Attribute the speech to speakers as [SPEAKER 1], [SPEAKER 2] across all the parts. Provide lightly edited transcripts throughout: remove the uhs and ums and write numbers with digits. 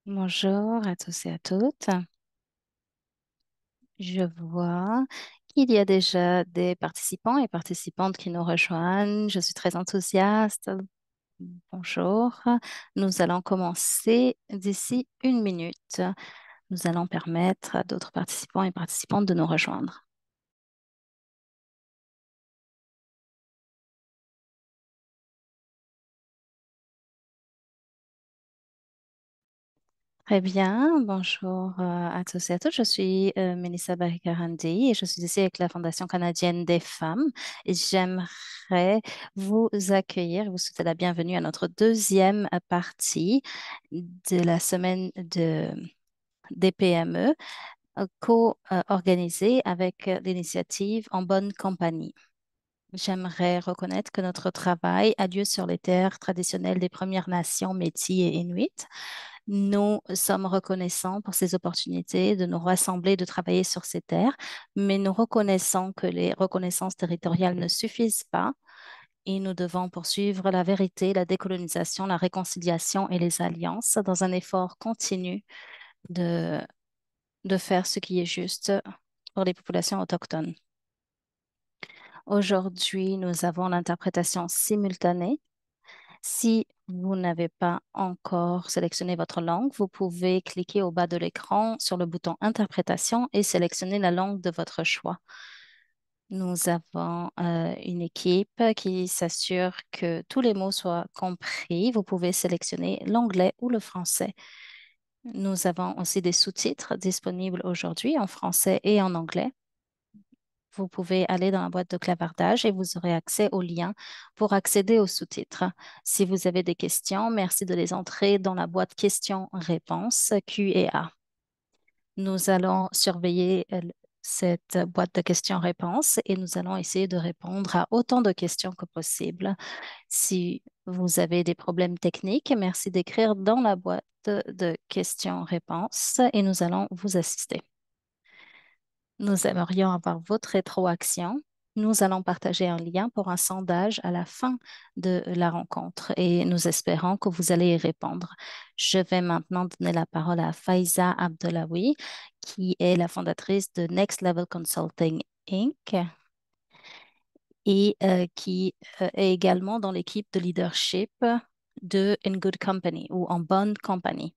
[SPEAKER 1] Bonjour à tous et à toutes. Je vois qu'il y a déjà des participants et participantes qui nous rejoignent. Je suis très enthousiaste. Bonjour. Nous allons commencer d'ici une minute. Nous allons permettre à d'autres participants et participantes de nous rejoindre. Très bien, bonjour à tous et à toutes. Je suis Melissa Barikarandi et je suis ici avec la Fondation canadienne des femmes et j'aimerais vous accueillir, vous souhaiter la bienvenue à notre deuxième partie de la semaine des PME co-organisée avec l'initiative En bonne compagnie. J'aimerais reconnaître que notre travail a lieu sur les terres traditionnelles des Premières Nations, Métis et Inuits. Nous sommes reconnaissants pour ces opportunités de nous rassembler, de travailler sur ces terres, mais nous reconnaissons que les reconnaissances territoriales ne suffisent pas et nous devons poursuivre la vérité, la décolonisation, la réconciliation et les alliances dans un effort continu de, de faire ce qui est juste pour les populations autochtones. Aujourd'hui, nous avons l'interprétation simultanée. Si vous n'avez pas encore sélectionné votre langue, vous pouvez cliquer au bas de l'écran sur le bouton Interprétation et sélectionner la langue de votre choix. Nous avons une équipe qui s'assure que tous les mots soient compris. Vous pouvez sélectionner l'anglais ou le français. Nous avons aussi des sous-titres disponibles aujourd'hui en français et en anglais. Vous pouvez aller dans la boîte de clavardage et vous aurez accès au lien pour accéder aux sous-titres. Si vous avez des questions, merci de les entrer dans la boîte questions-réponses Q&A. Nous allons surveiller cette boîte de questions-réponses et nous allons essayer de répondre à autant de questions que possible. Si vous avez des problèmes techniques, merci d'écrire dans la boîte de questions-réponses et nous allons vous assister. Nous aimerions avoir votre rétroaction. Nous allons partager un lien pour un sondage à la fin de la rencontre et nous espérons que vous allez y répondre. Je vais maintenant donner la parole à Faiza Abdellaoui, qui est la fondatrice de Next Level Consulting Inc. et qui est également dans l'équipe de leadership de In Good Company ou En bonne compagnie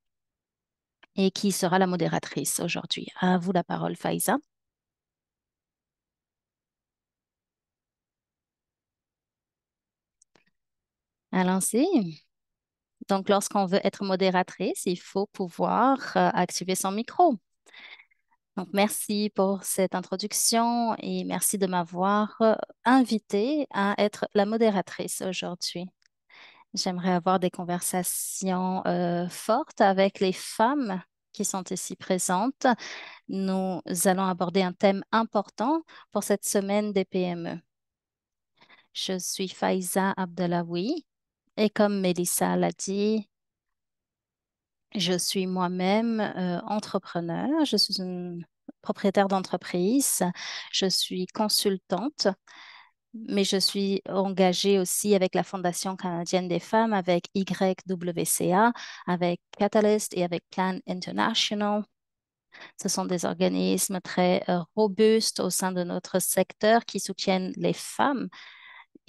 [SPEAKER 1] et qui sera la modératrice aujourd'hui. À vous la parole, Faiza. Allons-y. Donc, lorsqu'on veut être modératrice, il faut pouvoir activer son micro. Donc, merci pour cette introduction et merci de m'avoir invitée à être la modératrice aujourd'hui. J'aimerais avoir des conversations fortes avec les femmes qui sont ici présentes. Nous allons aborder un thème important pour cette semaine des PME. Je suis Faiza Abdellaoui et comme Mélissa l'a dit, je suis moi-même entrepreneur, je suis une propriétaire d'entreprise, je suis consultante, mais je suis engagée aussi avec la Fondation canadienne des femmes, avec YWCA, avec Catalyst et avec Plan International. Ce sont des organismes très robustes au sein de notre secteur qui soutiennent les femmes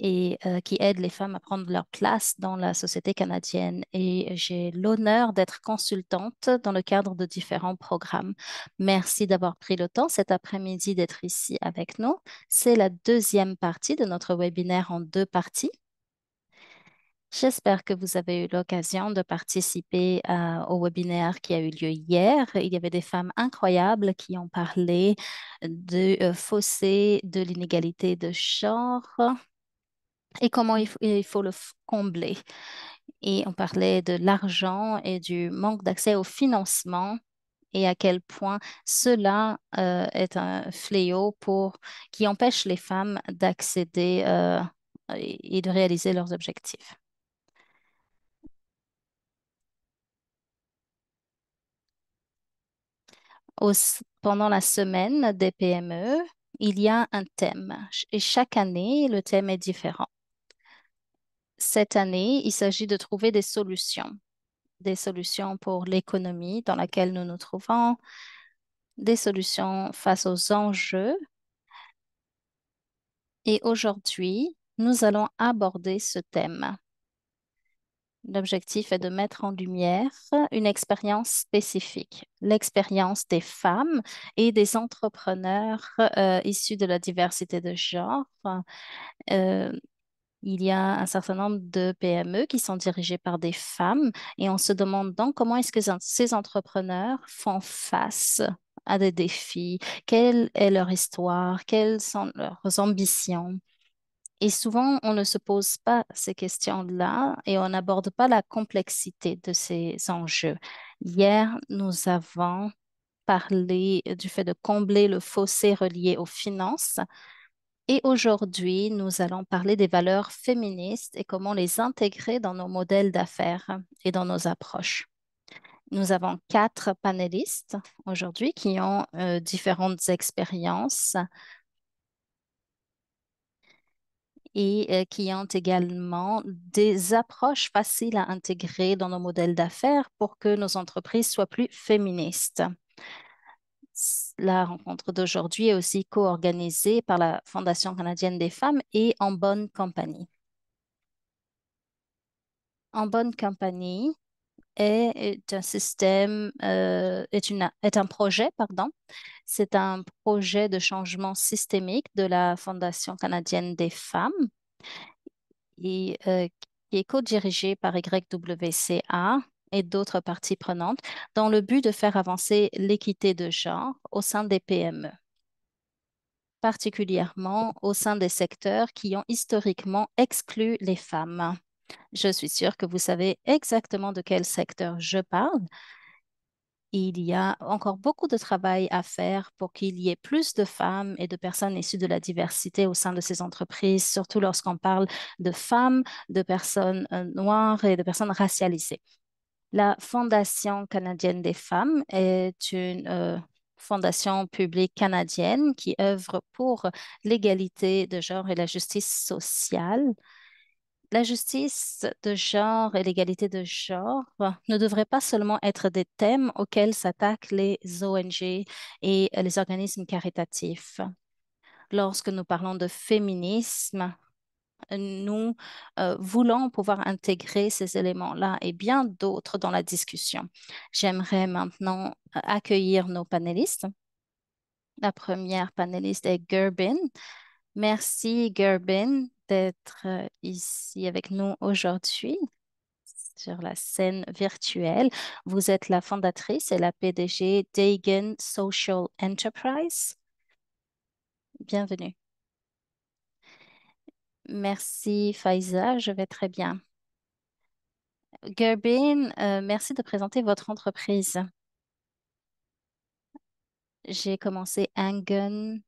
[SPEAKER 1] et qui aident les femmes à prendre leur place dans la société canadienne. Et j'ai l'honneur d'être consultante dans le cadre de différents programmes. Merci d'avoir pris le temps cet après-midi d'être ici avec nous. C'est la deuxième partie de notre webinaire en deux parties. J'espère que vous avez eu l'occasion de participer au webinaire qui a eu lieu hier. Il y avait des femmes incroyables qui ont parlé du fossé de l'inégalité de genre et comment il faut le combler. Et on parlait de l'argent et du manque d'accès au financement et à quel point cela est un fléau qui empêche les femmes d'accéder et de réaliser leurs objectifs. Pendant la semaine des PME, il y a un thème et chaque année, le thème est différent. Cette année, il s'agit de trouver des solutions. des solutions pour l'économie dans laquelle nous nous trouvons, des solutions face aux enjeux. Et aujourd'hui, nous allons aborder ce thème. L'objectif est de mettre en lumière une expérience spécifique, l'expérience des femmes et des entrepreneurs issus de la diversité de genre. Euh, il y a un certain nombre de PME qui sont dirigées par des femmes et on se demande donc comment est-ce que ces entrepreneurs font face à des défis, quelle est leur histoire, quelles sont leurs ambitions. Et souvent, on ne se pose pas ces questions-là et on n'aborde pas la complexité de ces enjeux. Hier, nous avons parlé du fait de combler le fossé relié aux finances et aujourd'hui, nous allons parler des valeurs féministes et comment les intégrer dans nos modèles d'affaires et dans nos approches. Nous avons quatre panélistes aujourd'hui qui ont différentes expériences et qui ont également des approches faciles à intégrer dans nos modèles d'affaires pour que nos entreprises soient plus féministes. La rencontre d'aujourd'hui est aussi co-organisée par la Fondation canadienne des femmes et En Bonne Compagnie. En Bonne Compagnie est un système, est un projet, pardon. C'est un projet de changement systémique de la Fondation canadienne des femmes et qui est co-dirigé par YWCA et d'autres parties prenantes dans le but de faire avancer l'équité de genre au sein des PME, particulièrement au sein des secteurs qui ont historiquement exclu les femmes. Je suis sûre que vous savez exactement de quel secteur je parle. Il y a encore beaucoup de travail à faire pour qu'il y ait plus de femmes et de personnes issues de la diversité au sein de ces entreprises, surtout lorsqu'on parle de femmes, de personnes noires et de personnes racialisées. La Fondation canadienne des femmes est une fondation publique canadienne qui œuvre pour l'égalité de genre et la justice sociale. La justice de genre et l'égalité de genre ne devraient pas seulement être des thèmes auxquels s'attaquent les ONG et les organismes caritatifs. Lorsque nous parlons de féminisme, nous voulons pouvoir intégrer ces éléments-là et bien d'autres dans la discussion. J'aimerais maintenant accueillir nos panélistes. La première panéliste est Gerbin. Merci, Gerbin, d'être ici avec nous aujourd'hui sur la scène virtuelle. Vous êtes la fondatrice et la PDG d'Agen Social Enterprise. Bienvenue. Merci, Faiza. Je vais très bien. Gerbin, merci de présenter votre entreprise. J'ai commencé Agen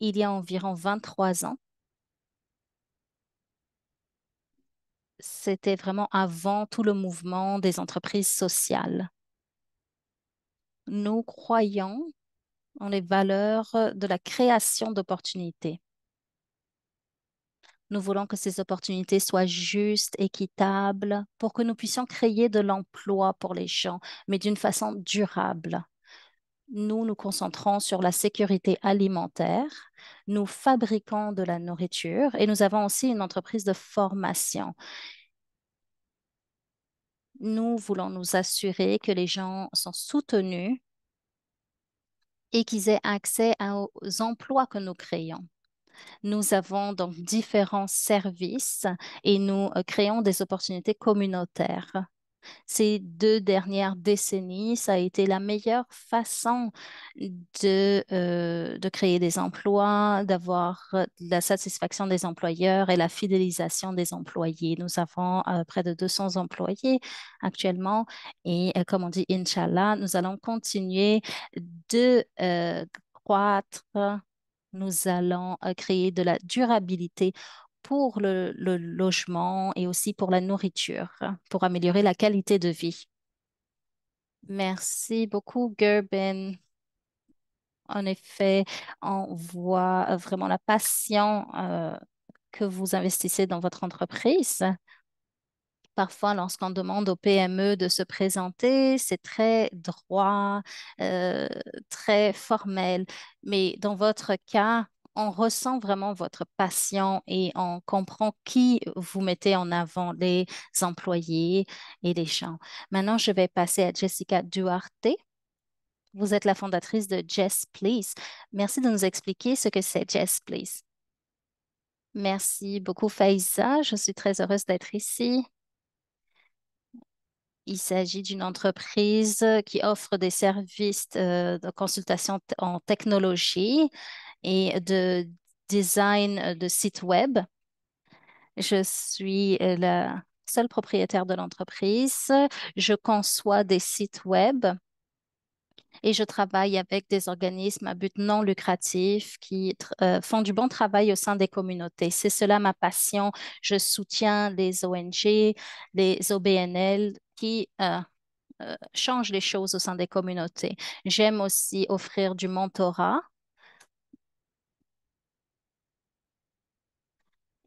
[SPEAKER 1] il y a environ 23 ans. C'était vraiment avant tout le mouvement des entreprises sociales. Nous croyons en les valeurs de la création d'opportunités. Nous voulons que ces opportunités soient justes, équitables, pour que nous puissions créer de l'emploi pour les gens, mais d'une façon durable. Nous nous concentrons sur la sécurité alimentaire. Nous fabriquons de la nourriture et nous avons aussi une entreprise de formation. Nous voulons nous assurer que les gens sont soutenus et qu'ils aient accès aux emplois que nous créons. Nous avons donc différents services et nous créons des opportunités communautaires. Ces 2 dernières décennies, ça a été la meilleure façon de créer des emplois, d'avoir la satisfaction des employeurs et la fidélisation des employés. Nous avons près de 200 employés actuellement et comme on dit, Inch'Allah, nous allons continuer de croître. Nous allons créer de la durabilité pour le logement et aussi pour la nourriture, pour améliorer la qualité de vie. Merci beaucoup, Gerben. En effet, on voit vraiment la passion que vous investissez dans votre entreprise. Parfois, lorsqu'on demande aux PME de se présenter, c'est très droit, euh, très formel. Mais dans votre cas, on ressent vraiment votre passion et on comprend qui vous mettez en avant, les employés et les gens. Maintenant, je vais passer à Jessica Duarte. Vous êtes la fondatrice de Jess Please. Merci de nous expliquer ce que c'est Jess Please. Merci beaucoup, Faïza. Je suis très heureuse d'être ici. Il s'agit d'une entreprise qui offre des services de consultation en technologie et de design de sites web. Je suis la seule propriétaire de l'entreprise. Je conçois des sites web et je travaille avec des organismes à but non lucratif qui font du bon travail au sein des communautés. C'est cela ma passion. Je soutiens les ONG, les OBNL qui change les choses au sein des communautés. J'aime aussi offrir du mentorat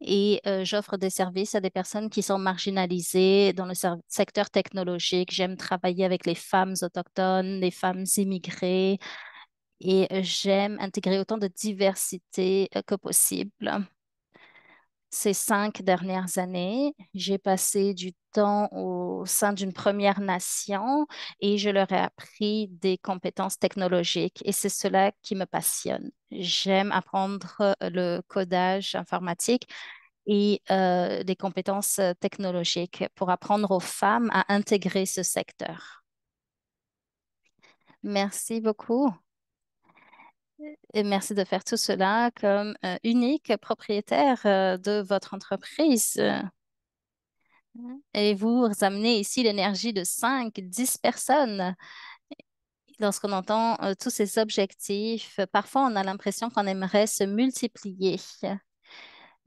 [SPEAKER 1] et j'offre des services à des personnes qui sont marginalisées dans le secteur technologique. J'aime travailler avec les femmes autochtones, les femmes immigrées et j'aime intégrer autant de diversité que possible. Ces 5 dernières années, j'ai passé du temps au sein d'une Première Nation et je leur ai appris des compétences technologiques et c'est cela qui me passionne. J'aime apprendre le codage informatique et des compétences technologiques pour apprendre aux femmes à intégrer ce secteur. Merci beaucoup et merci de faire tout cela comme unique propriétaire de votre entreprise. Et vous amenez ici l'énergie de 5, 10 personnes. Lorsqu'on entend tous ces objectifs, parfois on a l'impression qu'on aimerait se multiplier.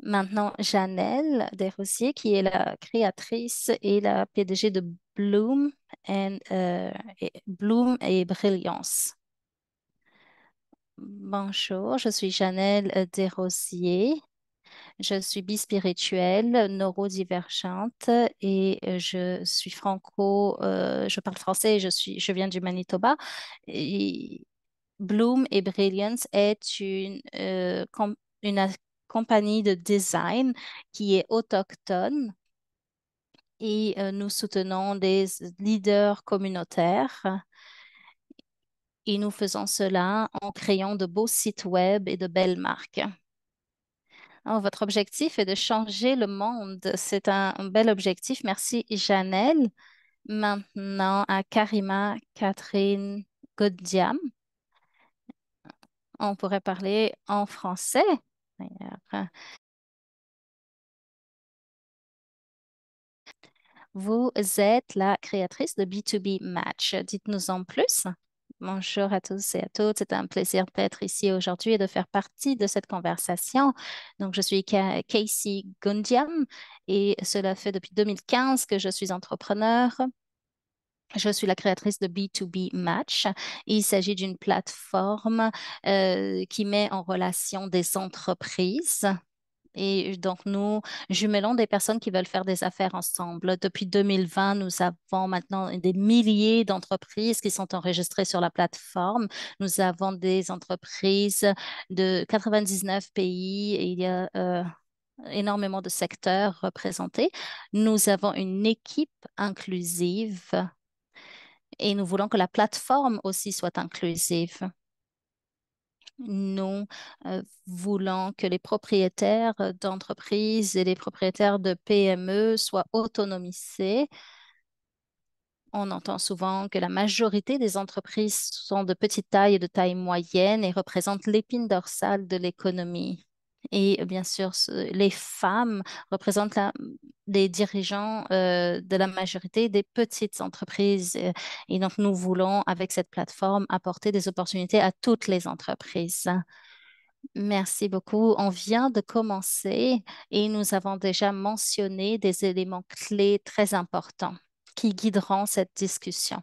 [SPEAKER 1] Maintenant, Janelle Desrosiers, qui est la créatrice et la PDG de Bloom Bloom et Brilliance. Bonjour, je suis Janelle Desrosiers. Je suis bispirituelle, neurodivergente et je parle français et je viens du Manitoba. Et Bloom et Brilliance est une compagnie de design qui est autochtone et nous soutenons des leaders communautaires et nous faisons cela en créant de beaux sites web et de belles marques. Alors, votre objectif est de changer le monde. C'est un bel objectif. Merci, Janelle. Maintenant, à Karima Catherine Godiam, on pourrait parler en français. D'ailleurs. Vous êtes la créatrice de B2B Match. Dites-nous en plus. Bonjour à tous et à toutes. C'est un plaisir d'être ici aujourd'hui et de faire partie de cette conversation. Donc, je suis Casey Gundiam et cela fait depuis 2015 que je suis entrepreneur. Je suis la créatrice de B2B Match. Il s'agit d'une plateforme qui met en relation des entreprises. Et donc, nous jumelons des personnes qui veulent faire des affaires ensemble. Depuis 2020, nous avons maintenant des milliers d'entreprises qui sont enregistrées sur la plateforme. Nous avons des entreprises de 99 pays et il y a énormément de secteurs représentés. Nous avons une équipe inclusive et nous voulons que la plateforme aussi soit inclusive. Nous voulons que les propriétaires d'entreprises et les propriétaires de PME soient autonomisés. On entend souvent que la majorité des entreprises sont de petite taille et de taille moyenne et représentent l'épine dorsale de l'économie. Et bien sûr, les femmes représentent les dirigeants de la majorité des petites entreprises. Et donc, nous voulons, avec cette plateforme, apporter des opportunités à toutes les entreprises. Merci beaucoup. On vient de commencer et nous avons déjà mentionné des éléments clés très importants qui guideront cette discussion.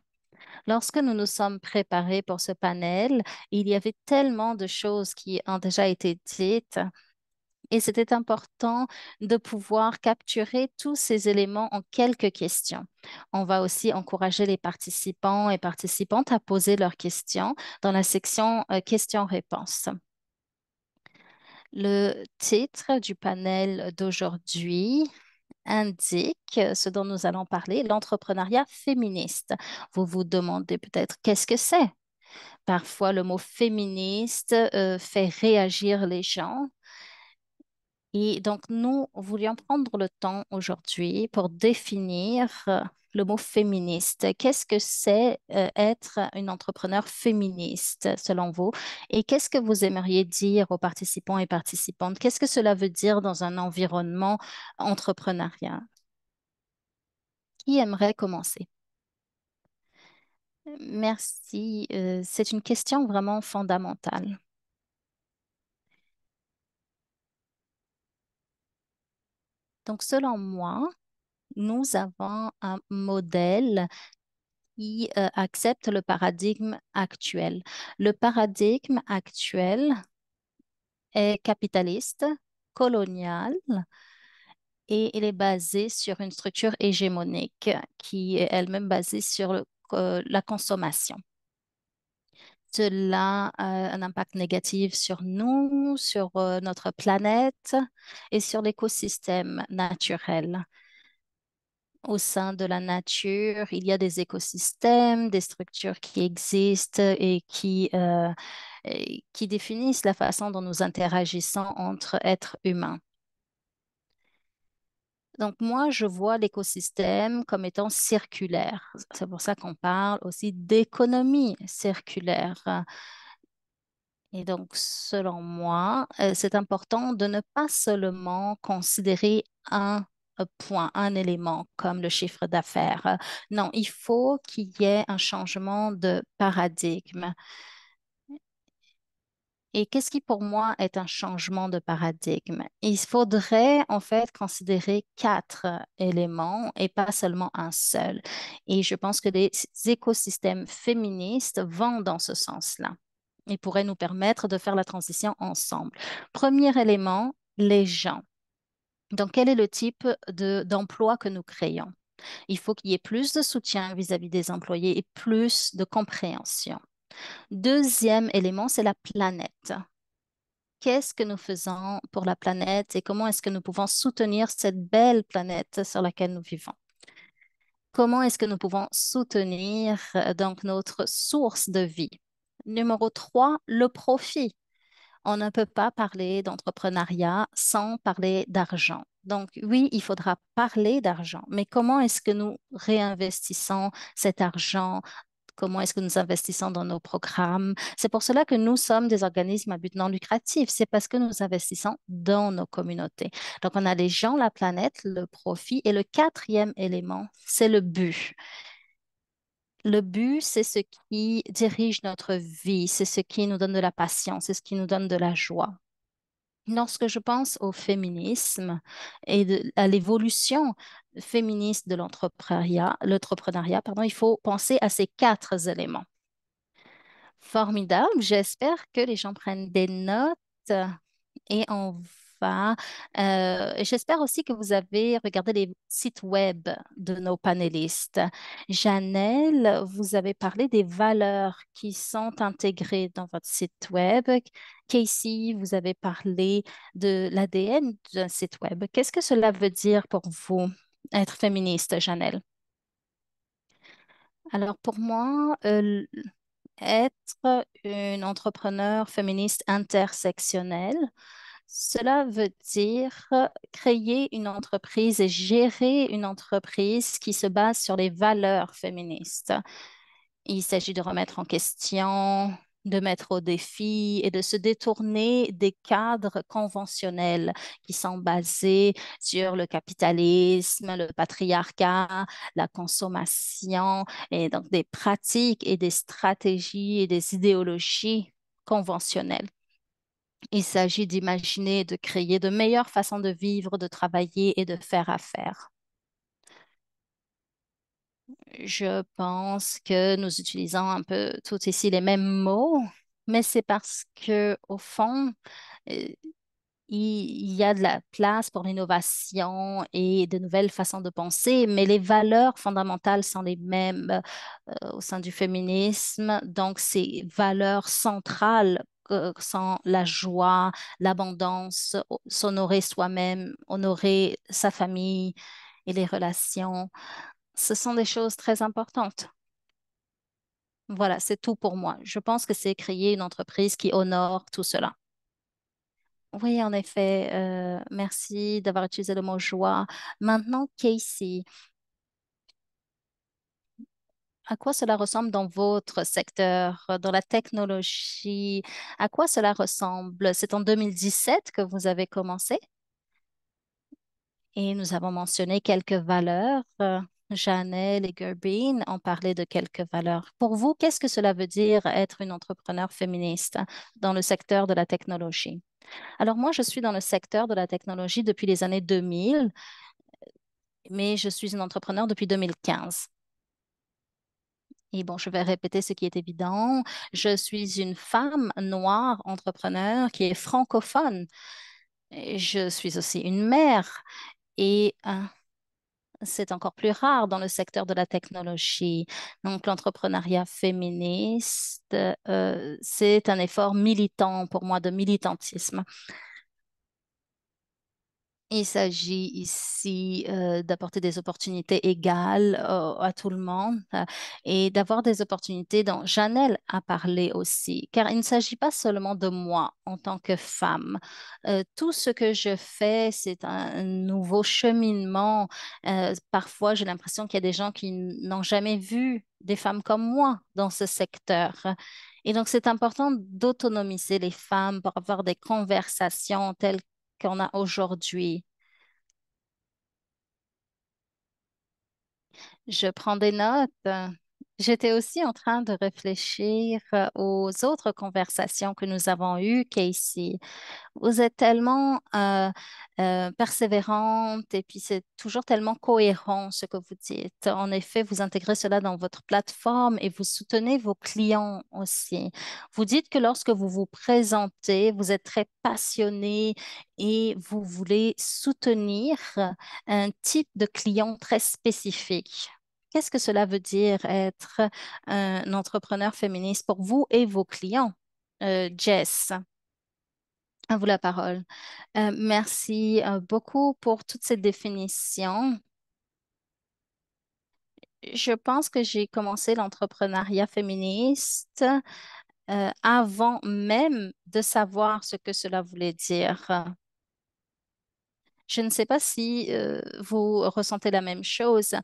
[SPEAKER 1] Lorsque nous nous sommes préparés pour ce panel, il y avait tellement de choses qui ont déjà été dites Et c'était important de pouvoir capturer tous ces éléments en quelques questions. On va aussi encourager les participants et participantes à poser leurs questions dans la section questions-réponses. Le titre du panel d'aujourd'hui indique ce dont nous allons parler, l'entrepreneuriat féministe. Vous vous demandez peut-être qu'est-ce que c'est? Parfois, le mot féministe fait réagir les gens. Et donc, nous voulions prendre le temps aujourd'hui pour définir le mot féministe. Qu'est-ce que c'est être une entrepreneur féministe selon vous? Et qu'est-ce que vous aimeriez dire aux participants et participantes? Qu'est-ce que cela veut dire dans un environnement entrepreneurial? Qui aimerait commencer? Merci. C'est une question vraiment fondamentale. Donc, selon moi, nous avons un modèle qui accepte le paradigme actuel. Le paradigme actuel est capitaliste, colonial et il est basé sur une structure hégémonique qui est elle-même basée sur la consommation. Cela a un impact négatif sur nous, sur notre planète et sur l'écosystème naturel. Au sein de la nature, il y a des écosystèmes, des structures qui existent et qui définissent la façon dont nous interagissons entre êtres humains. Donc, moi, je vois l'écosystème comme étant circulaire. C'est pour ça qu'on parle aussi d'économie circulaire. Et donc, selon moi, c'est important de ne pas seulement considérer un point, un élément comme le chiffre d'affaires. Non, il faut qu'il y ait un changement de paradigme. Et qu'est-ce qui pour moi est un changement de paradigme? Il faudrait en fait considérer quatre éléments et pas seulement un seul. Et je pense que les écosystèmes féministes vont dans ce sens-là et pourraient nous permettre de faire la transition ensemble. Premier élément, les gens. Donc, quel est le type d'emploi que nous créons? Il faut qu'il y ait plus de soutien vis-à-vis des employés et plus de compréhension. Deuxième élément, c'est la planète. Qu'est-ce que nous faisons pour la planète et comment est-ce que nous pouvons soutenir cette belle planète sur laquelle nous vivons? Comment est-ce que nous pouvons soutenir donc notre source de vie? Numéro 3, le profit. On ne peut pas parler d'entrepreneuriat sans parler d'argent. Donc oui, il faudra parler d'argent, mais comment est-ce que nous réinvestissons cet argent? Comment est-ce que nous investissons dans nos programmes? C'est pour cela que nous sommes des organismes à but non lucratif. C'est parce que nous investissons dans nos communautés. Donc, on a les gens, la planète, le profit. Et le quatrième élément, c'est le but. Le but, c'est ce qui dirige notre vie, c'est ce qui nous donne de la passion, c'est ce qui nous donne de la joie. Lorsque je pense au féminisme et à l'évolution féministe de l'entrepreneuriat, pardon, il faut penser à ces quatre éléments. Formidable. J'espère que les gens prennent des notes et on va. J'espère aussi que vous avez regardé les sites web de nos panélistes. Janelle, vous avez parlé des valeurs qui sont intégrées dans votre site web. Casey, vous avez parlé de l'ADN d'un site web. Qu'est-ce que cela veut dire pour vous, être féministe, Janelle? Alors pour moi, être une entrepreneur féministe intersectionnelle, cela veut dire créer une entreprise et gérer une entreprise qui se base sur les valeurs féministes. Il s'agit de remettre en question, de mettre au défi et de se détourner des cadres conventionnels qui sont basés sur le capitalisme, le patriarcat, la consommation et donc des pratiques et des stratégies et des idéologies conventionnelles. Il s'agit d'imaginer, de créer de meilleures façons de vivre, de travailler et de faire affaire. Je pense que nous utilisons un peu tout ici les mêmes mots, mais c'est parce que, au fond, euh, il y a de la place pour l'innovation et de nouvelles façons de penser, mais les valeurs fondamentales sont les mêmes au sein du féminisme. Donc, ces valeurs centrales sont la joie, l'abondance, s'honorer soi-même, honorer sa famille et les relations. Ce sont des choses très importantes. Voilà, c'est tout pour moi. Je pense que c'est créer une entreprise qui honore tout cela. Oui, en effet, merci d'avoir utilisé le mot joie. Maintenant, Casey, à quoi cela ressemble dans votre secteur, dans la technologie? À quoi cela ressemble? C'est en 2017 que vous avez commencé et nous avons mentionné quelques valeurs. Janelle et Gerbine ont parlé de quelques valeurs. Pour vous, qu'est-ce que cela veut dire être une entrepreneur féministe dans le secteur de la technologie? Alors moi, je suis dans le secteur de la technologie depuis les années 2000, mais je suis une entrepreneur depuis 2015. Et bon, je vais répéter ce qui est évident. Je suis une femme noire entrepreneur qui est francophone. Et je suis aussi une mère et c'est encore plus rare dans le secteur de la technologie. Donc, l'entrepreneuriat féministe, c'est un effort militant pour moi, de militantisme. Il s'agit ici d'apporter des opportunités égales à tout le monde et d'avoir des opportunités dont Janelle a parlé aussi, car il ne s'agit pas seulement de moi en tant que femme. Tout ce que je fais, c'est un nouveau cheminement. Parfois, j'ai l'impression qu'il y a des gens qui n'ont jamais vu des femmes comme moi dans ce secteur. Et donc, c'est important d'autonomiser les femmes pour avoir des conversations telles qu'on a aujourd'hui. Je prends des notes. J'étais aussi en train de réfléchir aux autres conversations que nous avons eues, Casey. Vous êtes tellement persévérante et puis c'est toujours tellement cohérent ce que vous dites. En effet, vous intégrez cela dans votre plateforme et vous soutenez vos clients aussi. Vous dites que lorsque vous vous présentez, vous êtes très passionné et vous voulez soutenir un type de client très spécifique. Qu'est-ce que cela veut dire être un entrepreneur féministe pour vous et vos clients? Jess. À vous la parole. Merci beaucoup pour toutes ces définitions. Je pense que j'ai commencé l'entrepreneuriat féministe avant même de savoir ce que cela voulait dire. Je ne sais pas si vous ressentez la même chose.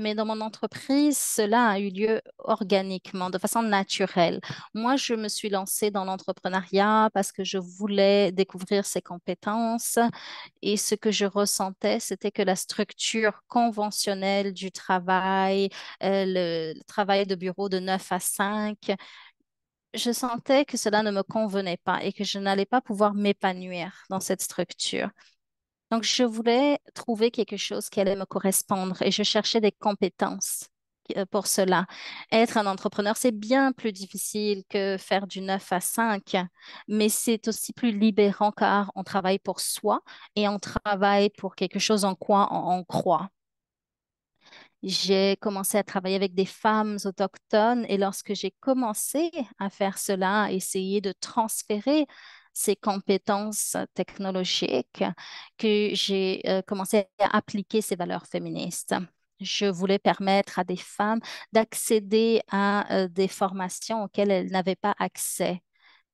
[SPEAKER 1] Mais dans mon entreprise, cela a eu lieu organiquement, de façon naturelle. Moi, je me suis lancée dans l'entrepreneuriat parce que je voulais découvrir ses compétences et ce que je ressentais, c'était que la structure conventionnelle du travail, le travail de bureau de 9 à 5, je sentais que cela ne me convenait pas et que je n'allais pas pouvoir m'épanouir dans cette structure. Donc, je voulais trouver quelque chose qui allait me correspondre et je cherchais des compétences pour cela. Être un entrepreneur, c'est bien plus difficile que faire du 9 à 5, mais c'est aussi plus libérant car on travaille pour soi et on travaille pour quelque chose en quoi on croit. J'ai commencé à travailler avec des femmes autochtones et lorsque j'ai commencé à faire cela, à essayer de transférer ces compétences technologiques, que j'ai commencé à appliquer ces valeurs féministes. Je voulais permettre à des femmes d'accéder à des formations auxquelles elles n'avaient pas accès,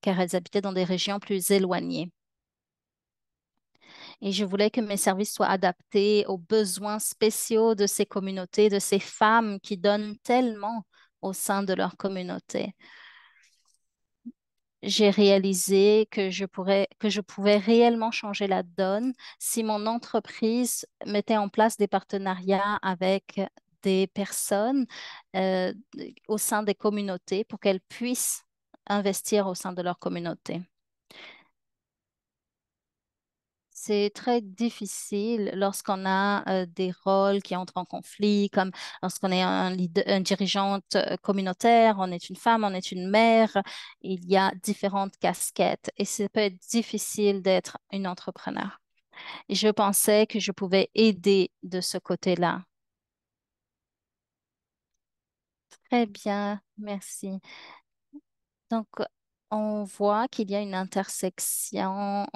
[SPEAKER 1] car elles habitaient dans des régions plus éloignées. Et je voulais que mes services soient adaptés aux besoins spéciaux de ces communautés, de ces femmes qui donnent tellement au sein de leur communauté. J'ai réalisé que je pouvais réellement changer la donne si mon entreprise mettait en place des partenariats avec des personnes euh, au sein des communautés pour qu'elles puissent investir au sein de leur communauté. c'est très difficile lorsqu'on a des rôles qui entrent en conflit, comme lorsqu'on est un leader, une dirigeante communautaire, on est une femme, on est une mère. Il y a différentes casquettes et ça peut être difficile d'être une entrepreneur. Et je pensais que je pouvais aider de ce côté-là. Très bien, merci. Donc, on voit qu'il y a une intersection,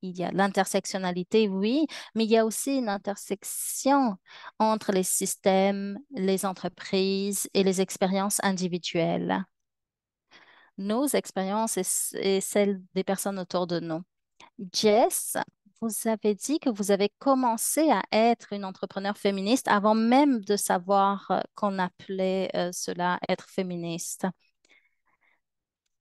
[SPEAKER 1] il y a l'intersectionnalité, oui, mais il y a aussi une intersection entre les systèmes, les entreprises et les expériences individuelles. Nos expériences et celles des personnes autour de nous. Jess, vous avez dit que vous avez commencé à être une entrepreneur féministe avant même de savoir qu'on appelait cela être féministe.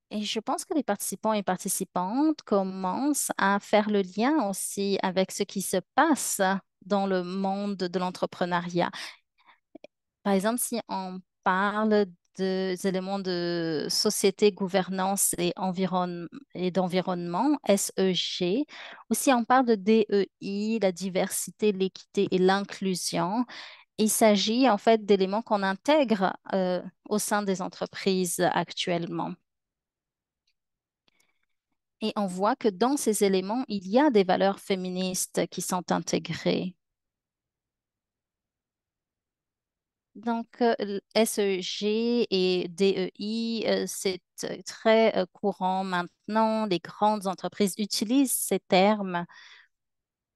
[SPEAKER 1] Et je pense que les participants et participantes commencent à faire le lien aussi avec ce qui se passe dans le monde de l'entrepreneuriat. Par exemple, si on parle des éléments de société, gouvernance et d'environnement, SEG, ou si on parle de DEI, la diversité, l'équité et l'inclusion, il s'agit en fait d'éléments qu'on intègre au sein des entreprises actuellement. Et on voit que dans ces éléments, il y a des valeurs féministes qui sont intégrées. Donc, SEG et DEI, c'est très courant maintenant. Les grandes entreprises utilisent ces termes.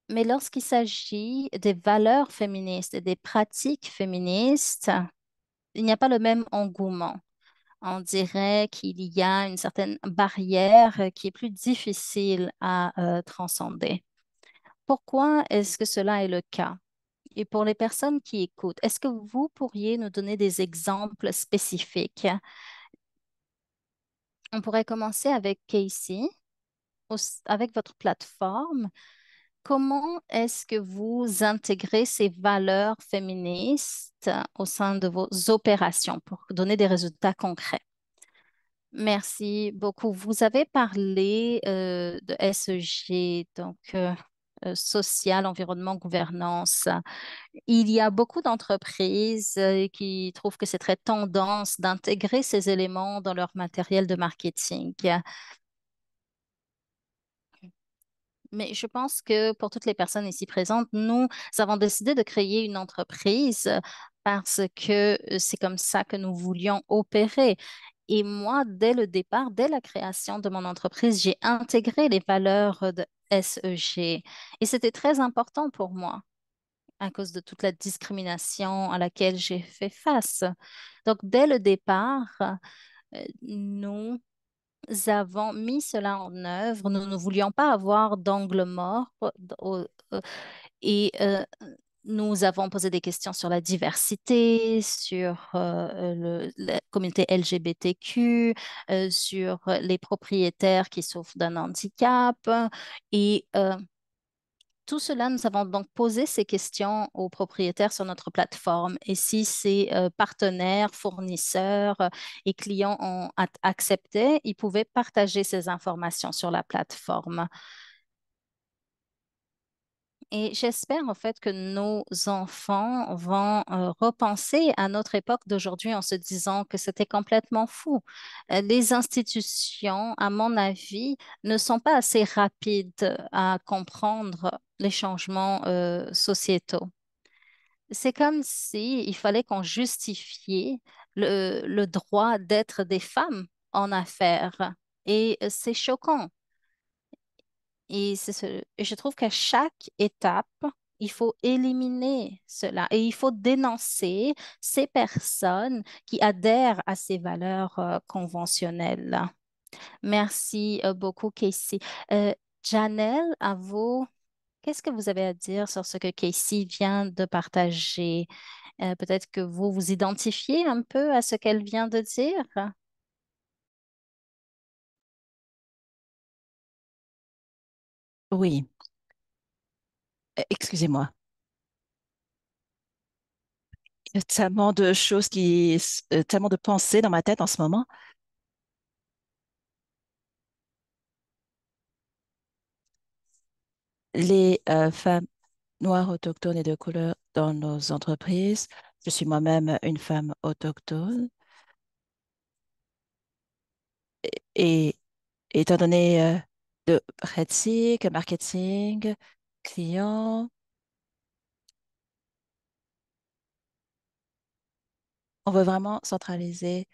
[SPEAKER 1] Mais lorsqu'il s'agit des valeurs féministes et des pratiques féministes, il n'y a pas le même engouement. On dirait qu'il y a une certaine barrière qui est plus difficile à transcender. Pourquoi est-ce que cela est le cas? Et pour les personnes qui écoutent, est-ce que vous pourriez nous donner des exemples spécifiques? On pourrait commencer avec Casey, avec votre plateforme. Comment est-ce que vous intégrez ces valeurs féministes au sein de vos opérations pour donner des résultats concrets? Merci beaucoup. Vous avez parlé de SEG, donc social, environnement, gouvernance. Il y a beaucoup d'entreprises qui trouvent que c'est très tendance d'intégrer ces éléments dans leur matériel de marketing. Mais je pense que pour toutes les personnes ici présentes, nous avons décidé de créer une entreprise parce que c'est comme ça que nous voulions opérer. Et moi, dès le départ, dès la création de mon entreprise, j'ai intégré les valeurs de SEG. Et c'était très important pour moi à cause de toute la discrimination à laquelle j'ai fait face. Donc, dès le départ, nous avons mis cela en œuvre. Nous ne voulions pas avoir d'angle mort euh, et nous avons posé des questions sur la diversité, sur la communauté LGBTQ, sur les propriétaires qui souffrent d'un handicap et tout cela, nous avons donc posé ces questions aux propriétaires sur notre plateforme. Et si ces partenaires, fournisseurs et clients ont accepté, ils pouvaient partager ces informations sur la plateforme. Et j'espère en fait que nos enfants vont repenser à notre époque d'aujourd'hui en se disant que c'était complètement fou. Les institutions, à mon avis, ne sont pas assez rapides à comprendre les changements sociétaux. C'est comme si il fallait qu'on justifiait le droit d'être des femmes en affaires. Et c'est choquant. Et je trouve qu'à chaque étape, il faut éliminer cela et il faut dénoncer ces personnes qui adhèrent à ces valeurs conventionnelles. Merci beaucoup, Casey. Janelle, à vous, qu'est-ce que vous avez à dire sur ce que Casey vient de partager? Peut-être que vous vous identifiez un peu à ce qu'elle vient de dire.
[SPEAKER 2] Oui, excusez-moi. Il y a tellement de choses tellement de pensées dans ma tête en ce moment. les femmes noires autochtones et de couleur dans nos entreprises. Je suis moi-même une femme autochtone et étant donné de pratique, marketing, client, on veut vraiment centraliser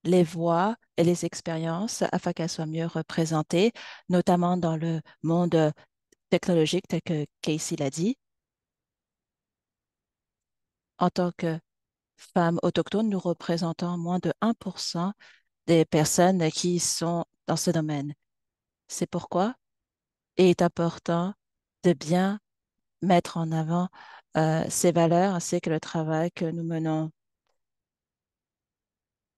[SPEAKER 2] les voix et les expériences afin qu'elles soient mieux représentées, notamment dans le monde technologique tel que Casey l'a dit. En tant que femmes autochtones, nous représentons moins de 1% des personnes qui sont dans ce domaine. C'est pourquoi il est important de bien mettre en avant ces valeurs ainsi que le travail que nous menons.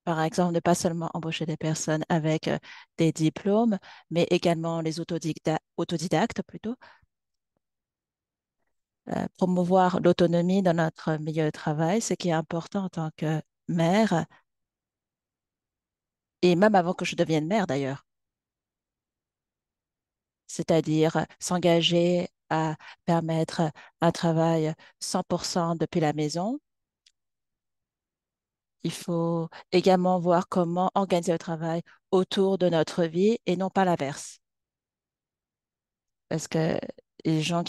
[SPEAKER 2] Par exemple, ne pas seulement embaucher des personnes avec des diplômes, mais également les autodidactes plutôt, promouvoir l'autonomie dans notre milieu de travail, ce qui est important en tant que mère, et même avant que je devienne mère d'ailleurs, c'est-à-dire s'engager à permettre un travail 100% depuis la maison. Il faut également voir comment organiser le travail autour de notre vie et non pas l'inverse. Parce que les gens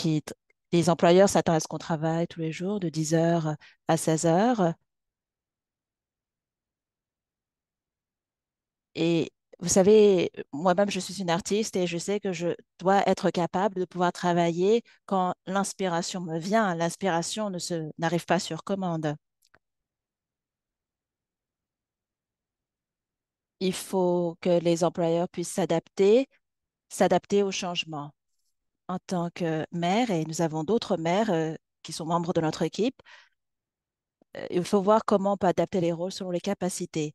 [SPEAKER 2] les employeurs s'attendent à ce qu'on travaille tous les jours de 10 heures à 16 heures. Et vous savez, moi-même, je suis une artiste et je sais que je dois être capable de pouvoir travailler quand l'inspiration me vient. L'inspiration n'arrive pas sur commande. Il faut que les employeurs puissent s'adapter au changement. En tant que mère, et nous avons d'autres mères qui sont membres de notre équipe, il faut voir comment on peut adapter les rôles selon les capacités.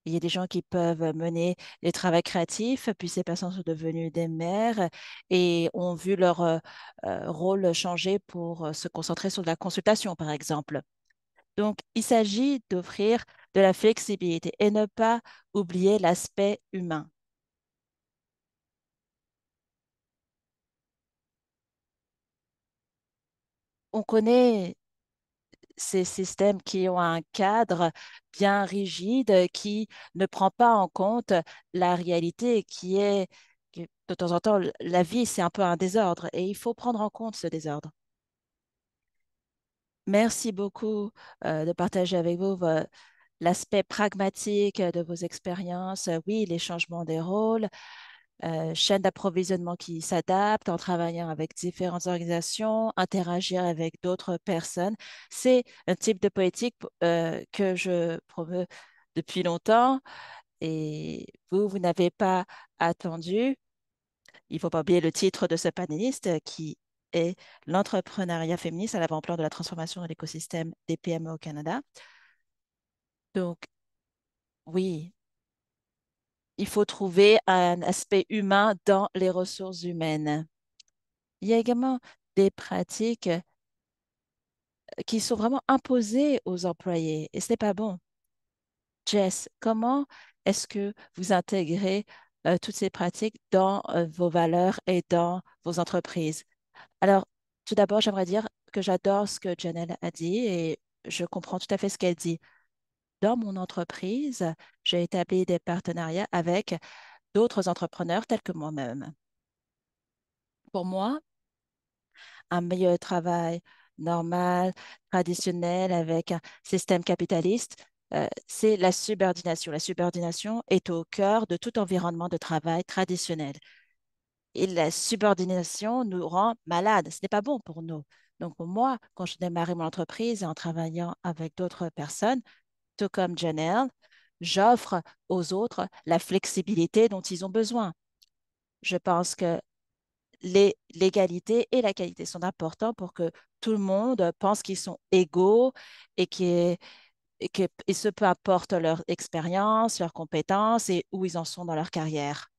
[SPEAKER 2] Il y a des gens qui peuvent mener des travaux créatifs, puis ces personnes sont devenues des mères et ont vu leur rôle changer pour se concentrer sur de la consultation, par exemple. Donc, il s'agit d'offrir de la flexibilité et ne pas oublier l'aspect humain. On connaît ces systèmes qui ont un cadre bien rigide qui ne prend pas en compte la réalité que de temps en temps, la vie, c'est un peu un désordre et il faut prendre en compte ce désordre. Merci beaucoup de partager avec vous l'aspect pragmatique de vos expériences. Oui, les changements des rôles, chaîne d'approvisionnement qui s'adapte en travaillant avec différentes organisations, interagir avec d'autres personnes. C'est un type de politique que je promeux depuis longtemps et vous n'avez pas attendu. Il ne faut pas oublier le titre de ce panéliste qui est l'entrepreneuriat féministe à l'avant-plan de la transformation de l'écosystème des PME au Canada. Donc, oui, il faut trouver un aspect humain dans les ressources humaines. Il y a également des pratiques qui sont vraiment imposées aux employés et ce n'est pas bon. Jess, comment est-ce que vous intégrez toutes ces pratiques dans vos valeurs et dans vos entreprises? Alors, tout d'abord, j'aimerais dire que j'adore ce que Janelle a dit et je comprends tout à fait ce qu'elle dit. Dans mon entreprise, j'ai établi des partenariats avec d'autres entrepreneurs tels que moi-même. Pour moi, un milieu de travail normal, traditionnel, avec un système capitaliste, c'est la subordination. La subordination est au cœur de tout environnement de travail traditionnel. Et la subordination nous rend malades. Ce n'est pas bon pour nous. Donc, pour moi, quand je démarrais mon entreprise et en travaillant avec d'autres personnes, tout comme Janelle, j'offre aux autres la flexibilité dont ils ont besoin. Je pense que l'égalité et la qualité sont importants pour que tout le monde pense qu'ils sont égaux et et ce peu importe leur expérience, leurs compétences et où ils en sont dans leur carrière.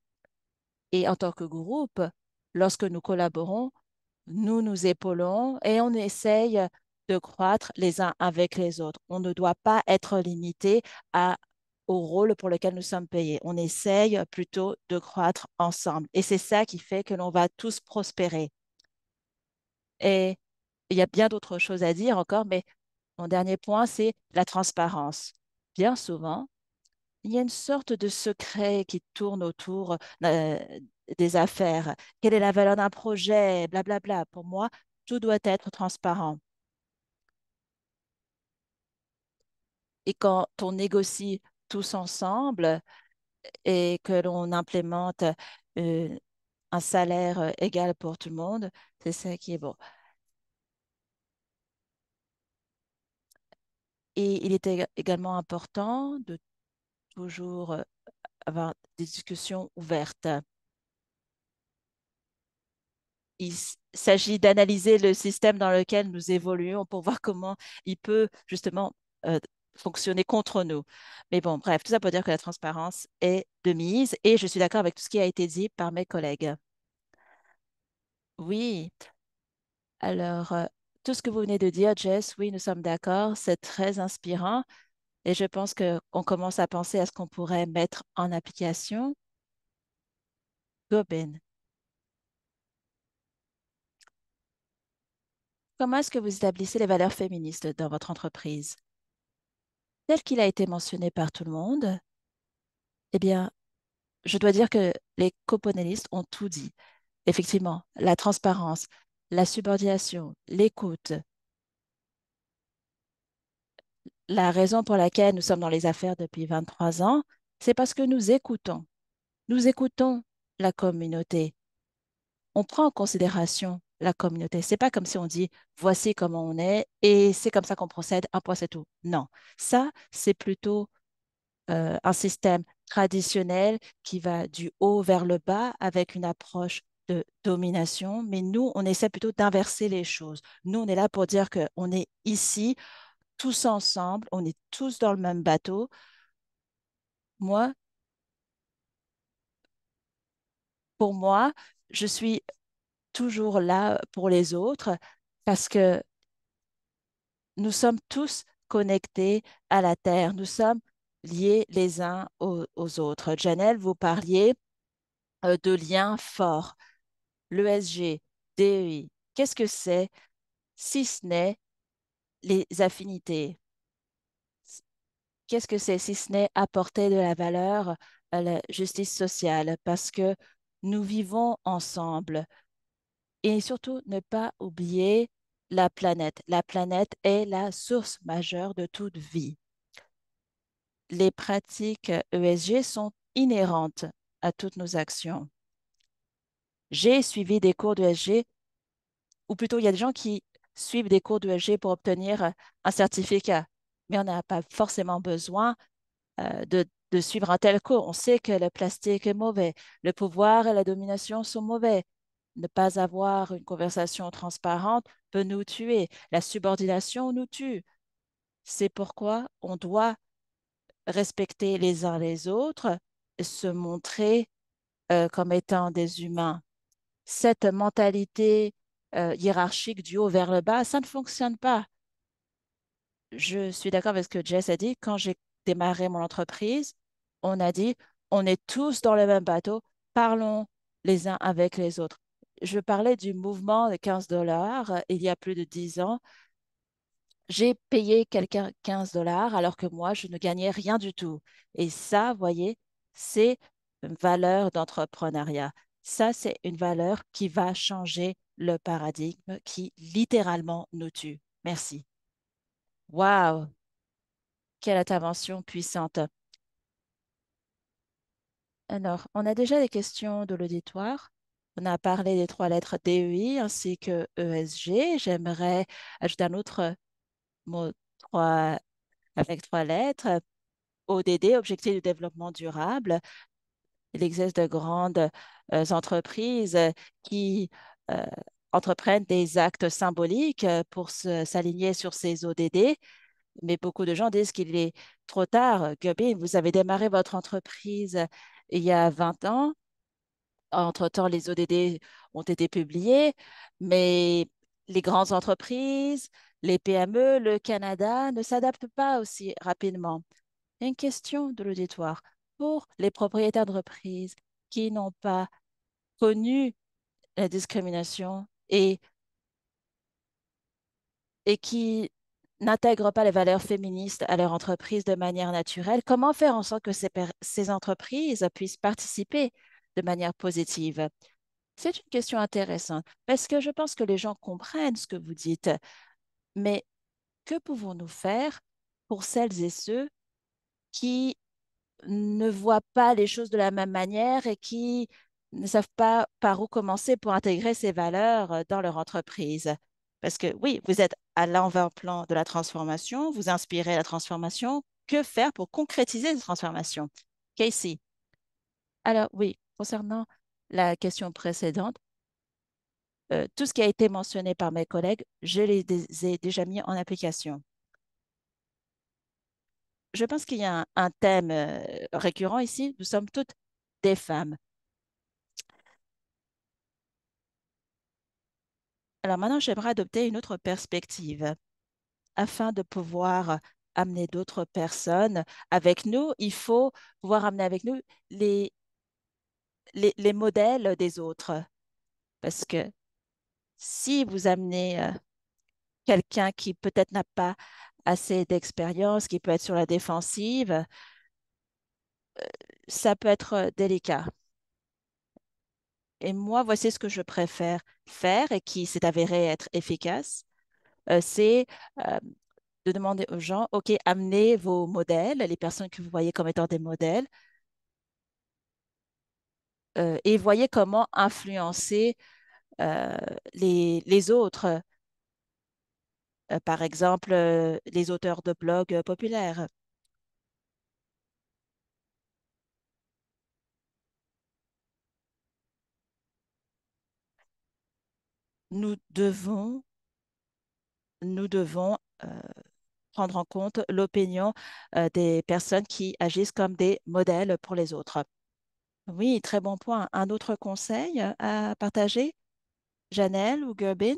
[SPEAKER 2] Et en tant que groupe, lorsque nous collaborons, nous nous épaulons et on essaye de croître les uns avec les autres. On ne doit pas être limité au rôle pour lequel nous sommes payés. On essaye plutôt de croître ensemble. Et c'est ça qui fait que l'on va tous prospérer. Et il y a bien d'autres choses à dire encore, mais mon dernier point, c'est la transparence. Bien souvent, il y a une sorte de secret qui tourne autour des affaires. Quelle est la valeur d'un projet? Blablabla. Pour moi, tout doit être transparent. Et quand on négocie tous ensemble et que l'on implémente euh, un salaire égal pour tout le monde, c'est ça qui est bon. Et il était également important de toujours avoir des discussions ouvertes. S'agit d'analyser le système dans lequel nous évoluons pour voir comment il peut justement euh, fonctionner contre nous. Mais bon, bref, tout ça pour dire que la transparence est de mise et je suis d'accord avec tout ce qui a été dit par mes collègues. Oui, alors tout ce que vous venez de dire, Jess, oui, nous sommes d'accord, c'est très inspirant et je pense qu'on commence à penser à ce qu'on pourrait mettre en application. Gobin, comment est-ce que vous établissez les valeurs féministes dans votre entreprise? Tel qu'il a été mentionné par tout le monde, eh bien, je dois dire que les copanélistes ont tout dit. Effectivement, la transparence, la subordination, l'écoute, la raison pour laquelle nous sommes dans les affaires depuis 23 ans, c'est parce que nous écoutons. Nous écoutons la communauté. On prend en considération la communauté. C'est pas comme si on dit voici comment on est et c'est comme ça qu'on procède, un point c'est tout. Non, ça, c'est plutôt un système traditionnel qui va du haut vers le bas avec une approche de domination, mais nous, on essaie plutôt d'inverser les choses. Nous, on est là pour dire qu'on est ici, tous ensemble, on est tous dans le même bateau. Moi, pour moi, je suis toujours là pour les autres parce que nous sommes tous connectés à la Terre. Nous sommes liés les uns aux autres. Janelle, vous parliez de liens forts. L'ESG, DEI, qu'est-ce que c'est si ce n'est les affinités? Qu'est-ce que c'est si ce n'est apporter de la valeur à la justice sociale? Parce que nous vivons ensemble et surtout ne pas oublier la planète. La planète est la source majeure de toute vie. Les pratiques ESG sont inhérentes à toutes nos actions. J'ai suivi des cours d'ESG ou plutôt il y a des gens qui suivent des cours d'ESG pour obtenir un certificat, mais on n'a pas forcément besoin de suivre un tel cours. On sait que le plastique est mauvais, le pouvoir et la domination sont mauvais. Ne pas avoir une conversation transparente peut nous tuer. La subordination nous tue. C'est pourquoi on doit respecter les uns les autres, et se montrer comme étant des humains. Cette mentalité hiérarchique du haut vers le bas, ça ne fonctionne pas. Je suis d'accord avec ce que Jess a dit. Quand j'ai démarré mon entreprise, on a dit, on est tous dans le même bateau, parlons les uns avec les autres. Je parlais du mouvement de 15 dollars il y a plus de 10 ans. J'ai payé quelqu'un 15 dollars alors que moi, je ne gagnais rien du tout. Et ça, vous voyez, c'est une valeur d'entrepreneuriat. Ça, c'est une valeur qui va changer le paradigme qui littéralement nous tue. Merci. Waouh, quelle intervention puissante. Alors, on a déjà des questions de l'auditoire. On a parlé des trois lettres DEI ainsi que ESG. J'aimerais ajouter un autre mot avec trois lettres. ODD, Objectif de développement durable. Il existe de grandes entreprises qui euh, entreprennent des actes symboliques pour s'aligner sur ces ODD, mais beaucoup de gens disent qu'il est trop tard. Gubin, vous avez démarré votre entreprise il y a 20 ans. Entre-temps, les ODD ont été publiés, mais les grandes entreprises, les PME, le Canada ne s'adaptent pas aussi rapidement. Une question de l'auditoire. Pour les propriétaires d'entreprises qui n'ont pas connu la discrimination et et qui n'intègrent pas les valeurs féministes à leur entreprise de manière naturelle, comment faire en sorte que ces entreprises puissent participer de manière positive? C'est une question intéressante parce que je pense que les gens comprennent ce que vous dites, mais que pouvons-nous faire pour celles et ceux qui ne voient pas les choses de la même manière et qui ne savent pas par où commencer pour intégrer ces valeurs dans leur entreprise? Parce que oui, vous êtes à l'avant-plan de la transformation, vous inspirez la transformation. Que faire pour concrétiser cette transformation? Casey. Alors oui, concernant la question précédente, tout ce qui a été mentionné par mes collègues, je les ai déjà mis en application. Je pense qu'il y a un thème récurrent ici. Nous sommes toutes des femmes. Alors maintenant, j'aimerais adopter une autre perspective afin de pouvoir amener d'autres personnes avec nous. Il faut pouvoir amener avec nous les, les modèles des autres. Parce que si vous amenez quelqu'un qui peut-être n'a pas assez d'expérience, qui peut être sur la défensive, ça peut être délicat. Et moi, voici ce que je préfère faire et qui s'est avéré être efficace. C'est euh, de demander aux gens, OK, amenez vos modèles, les personnes que vous voyez comme étant des modèles, et voyez comment influencer euh, les autres, par exemple, les auteurs de blogs populaires. Nous devons, nous devons prendre en compte l'opinion des personnes qui agissent comme des modèles pour les autres. Oui, très bon point. Un autre conseil à partager, Janelle ou Gerbin?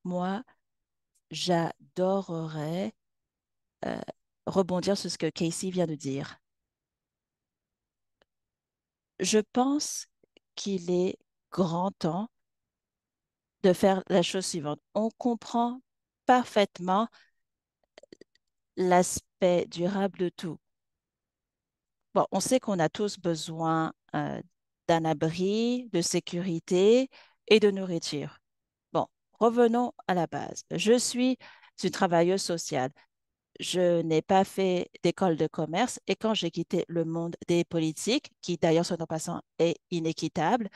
[SPEAKER 2] Moi, j'adorerais euh, rebondir sur ce que Casey vient de dire. Je pense qu'il est grand temps de faire la chose suivante. On comprend parfaitement l'aspect durable de tout. Bon, on sait qu'on a tous besoin d'un abri, de sécurité et de nourriture. Bon, revenons à la base. Je suis une travailleuse sociale. Je n'ai pas fait d'école de commerce et quand j'ai quitté le monde des politiques, qui d'ailleurs, soit en passant, est inéquitable,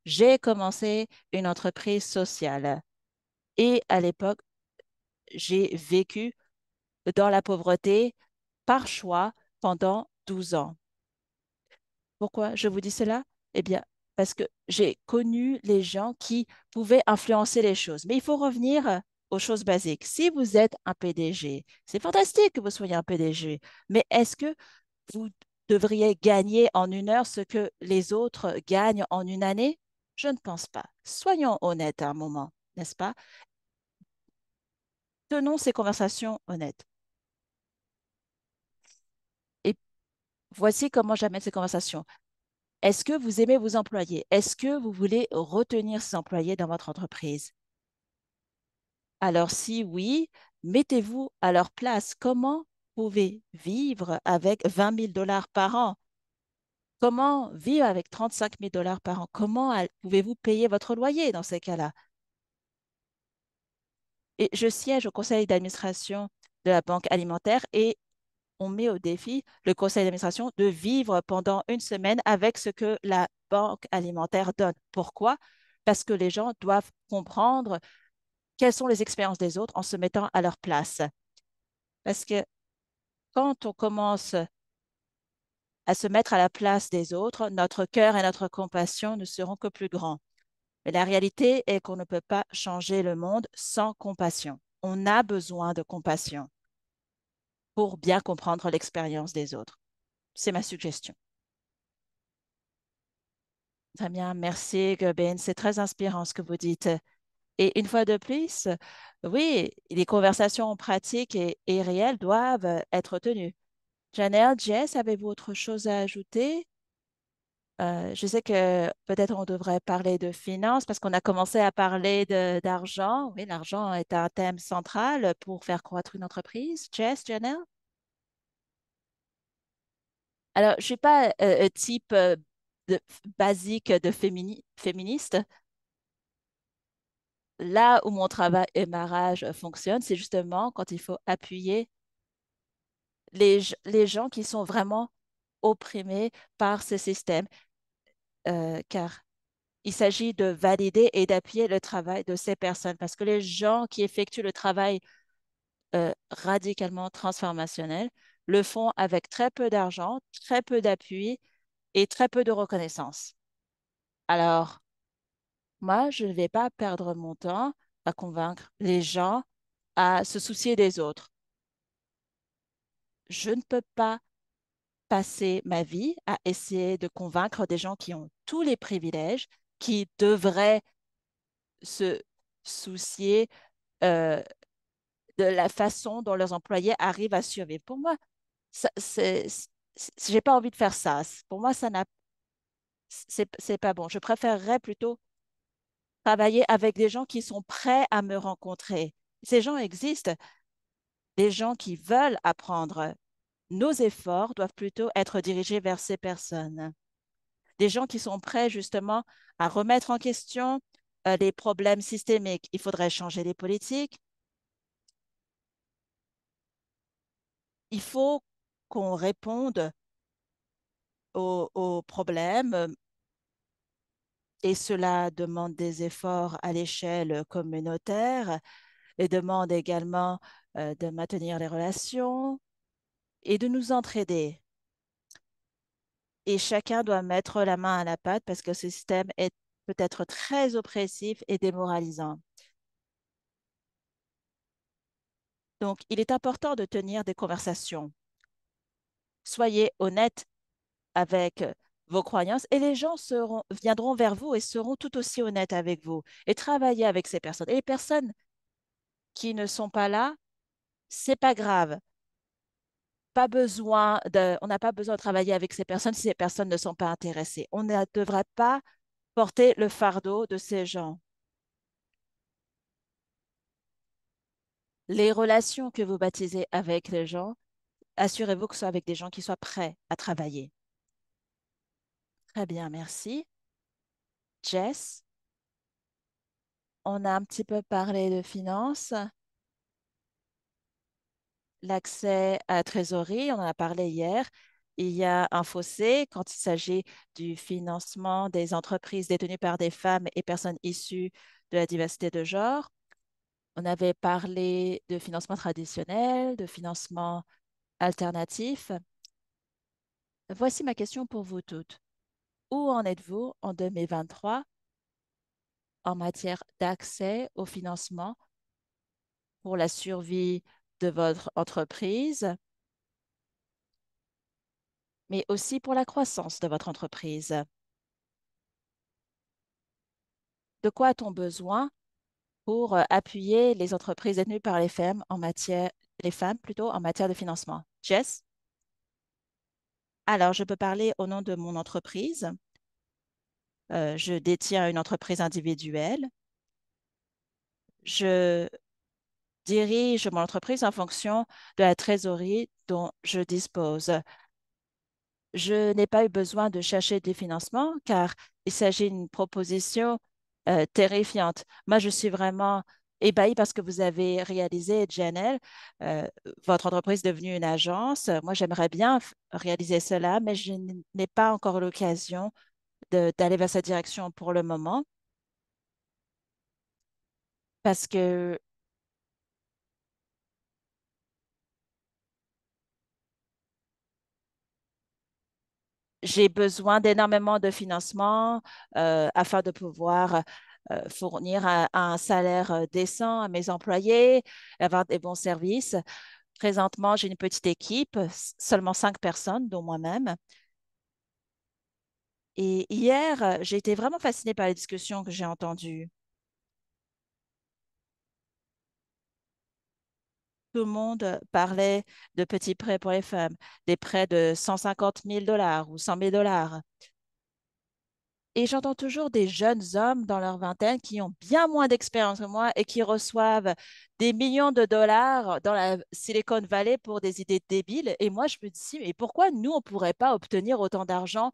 [SPEAKER 2] j'ai commencé une entreprise sociale. Et à l'époque, j'ai vécu dans la pauvreté par choix pendant 12 ans. Pourquoi je vous dis cela? Eh bien, parce que j'ai connu les gens qui pouvaient influencer les choses. Mais il faut revenir aux choses basiques. Si vous êtes un PDG, c'est fantastique que vous soyez un PDG, mais est-ce que vous devriez gagner en une heure ce que les autres gagnent en une année? Je ne pense pas. Soyons honnêtes à un moment, n'est-ce pas? Tenons ces conversations honnêtes. Et voici comment j'amène ces conversations. Est-ce que vous aimez vos employés? Est-ce que vous voulez retenir ces employés dans votre entreprise? Alors, si oui, mettez-vous à leur place. Comment pouvez vivre avec 20 000 $ par an? Comment vivre avec 35 000 $ par an? Comment pouvez-vous payer votre loyer dans ces cas-là? Et je siège au conseil d'administration de la Banque alimentaire et on met au défi le conseil d'administration de vivre pendant une semaine avec ce que la Banque alimentaire donne. Pourquoi? Parce que les gens doivent comprendre quelles sont les expériences des autres en se mettant à leur place. Parce que quand on commence à se mettre à la place des autres, notre cœur et notre compassion ne seront que plus grands. Mais la réalité est qu'on ne peut pas changer le monde sans compassion. On a besoin de compassion pour bien comprendre l'expérience des autres. C'est ma suggestion. Très bien, merci, Gobin. C'est très inspirant ce que vous dites. Et une fois de plus, oui, les conversations pratiques et réelles doivent être tenues. Janelle, Jess, avez-vous autre chose à ajouter? Je sais que peut-être on devrait parler de finances parce qu'on a commencé à parler d'argent. Oui, l'argent est un thème central pour faire croître une entreprise. Jess, Janelle? Alors, je ne suis pas type basique de féministe. Là où mon travail et ma rage fonctionnent, c'est justement quand il faut appuyer les gens qui sont vraiment opprimés par ce système, car il s'agit de valider et d'appuyer le travail de ces personnes, parce que les gens qui effectuent le travail radicalement transformationnel le font avec très peu d'argent, très peu d'appui et très peu de reconnaissance. Alors, moi, je ne vais pas perdre mon temps à convaincre les gens à se soucier des autres. Je ne peux pas passer ma vie à essayer de convaincre des gens qui ont tous les privilèges, qui devraient se soucier euh, de la façon dont leurs employés arrivent à survivre. Pour moi, j'ai pas envie de faire ça. Pour moi, c'est pas bon. Je préférerais plutôt travailler avec des gens qui sont prêts à me rencontrer. Ces gens existent, des gens qui veulent apprendre. Nos efforts doivent plutôt être dirigés vers ces personnes. Des gens qui sont prêts justement à remettre en question les problèmes systémiques. Il faudrait changer les politiques. Il faut qu'on réponde aux problèmes et cela demande des efforts à l'échelle communautaire et demande également de maintenir les relations et de nous entraider. Et chacun doit mettre la main à la pâte parce que ce système est peut-être très oppressif et démoralisant. Donc, il est important de tenir des conversations. Soyez honnête avec vos croyances et les gens viendront vers vous et seront tout aussi honnêtes avec vous et travailler avec ces personnes. Et les personnes qui ne sont pas là, c'est pas grave. On n'a pas besoin de travailler avec ces personnes si ces personnes ne sont pas intéressées. On ne devrait pas porter le fardeau de ces gens. Les relations que vous baptisez avec les gens, assurez-vous que ce soit avec des gens qui soient prêts à travailler. Très bien, merci. Jess, on a un petit peu parlé de finances, l'accès à la trésorerie, on en a parlé hier. Il y a un fossé quand il s'agit du financement des entreprises détenues par des femmes et personnes issues de la diversité de genre. On avait parlé de financement traditionnel, de financement alternatif. Voici ma question pour vous toutes. Où en êtes-vous en 2023 en matière d'accès au financement pour la survie de votre entreprise, mais aussi pour la croissance de votre entreprise? De quoi a-t-on besoin pour appuyer les entreprises détenues par les femmes plutôt en matière de financement? Jess? Alors, je peux parler au nom de mon entreprise. Je détiens une entreprise individuelle. Je dirige mon entreprise en fonction de la trésorerie dont je dispose. Je n'ai pas eu besoin de chercher des financements car il s'agit d'une proposition terrifiante. Moi, je suis vraiment ébahie parce que vous avez réalisé, JNL, euh, votre entreprise est devenue une agence. Moi, j'aimerais bien réaliser cela, mais je n'ai pas encore l'occasion d'aller vers cette direction pour le moment parce que j'ai besoin d'énormément de financement afin de pouvoir fournir un salaire décent à mes employés, avoir des bons services. Présentement, j'ai une petite équipe, seulement 5 personnes, dont moi-même. Et hier, j'ai été vraiment fascinée par les discussions que j'ai entendues. Tout le monde parlait de petits prêts pour les femmes, des prêts de 150 000 $ ou 100 000 $. Et j'entends toujours des jeunes hommes dans leur vingtaine qui ont bien moins d'expérience que moi et qui reçoivent des millions de dollars dans la Silicon Valley pour des idées débiles. Et moi, je me dis, mais pourquoi nous, on ne pourrait pas obtenir autant d'argent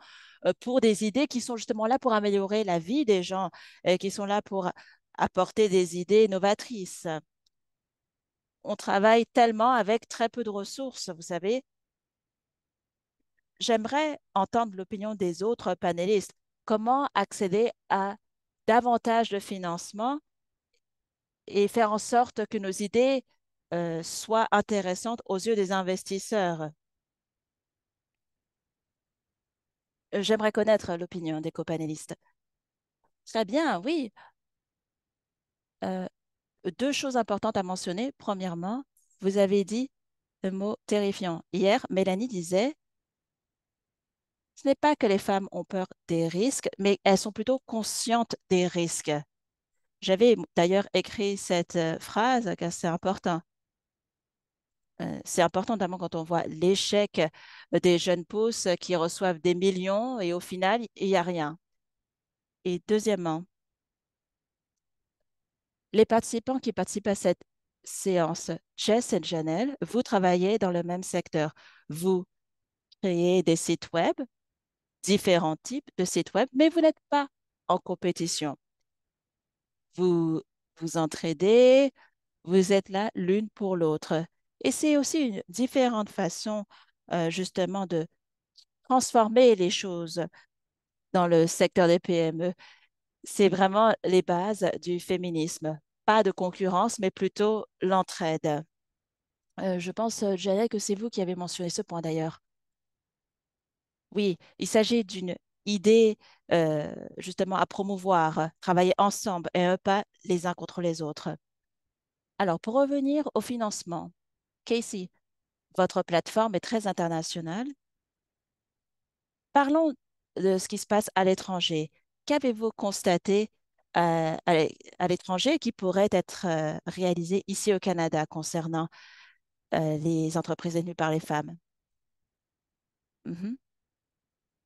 [SPEAKER 2] pour des idées qui sont justement là pour améliorer la vie des gens et qui sont là pour apporter des idées novatrices? On travaille tellement avec très peu de ressources, vous savez. J'aimerais entendre l'opinion des autres panélistes. Comment accéder à davantage de financement et faire en sorte que nos idées soient intéressantes aux yeux des investisseurs? J'aimerais connaître l'opinion des copanélistes. Très bien, oui. Euh, Deux choses importantes à mentionner. Premièrement, vous avez dit le mot terrifiant. Hier, Mélanie disait, ce n'est pas que les femmes ont peur des risques, mais elles sont plutôt conscientes des risques. J'avais d'ailleurs écrit cette phrase car c'est important. C'est important, notamment quand on voit l'échec des jeunes pousses qui reçoivent des millions et au final, il n'y a rien. Et deuxièmement, les participants qui participent à cette séance, Jess et Janelle, vous travaillez dans le même secteur. Vous créez des sites web, différents types de sites web, mais vous n'êtes pas en compétition. Vous vous entraidez, vous êtes là l'une pour l'autre. Et c'est aussi une différente façon, justement, de transformer les choses dans le secteur des PME. C'est vraiment les bases du féminisme. Pas de concurrence, mais plutôt l'entraide. Je pense, Janet, que c'est vous qui avez mentionné ce point d'ailleurs. Oui, il s'agit d'une idée justement à promouvoir, travailler ensemble et pas les uns contre les autres. Alors, pour revenir au financement, Casey, votre plateforme est très internationale. Parlons de ce qui se passe à l'étranger. Qu'avez-vous constaté à l'étranger qui pourrait être réalisé ici au Canada concernant les entreprises détenues par les femmes? Mhm.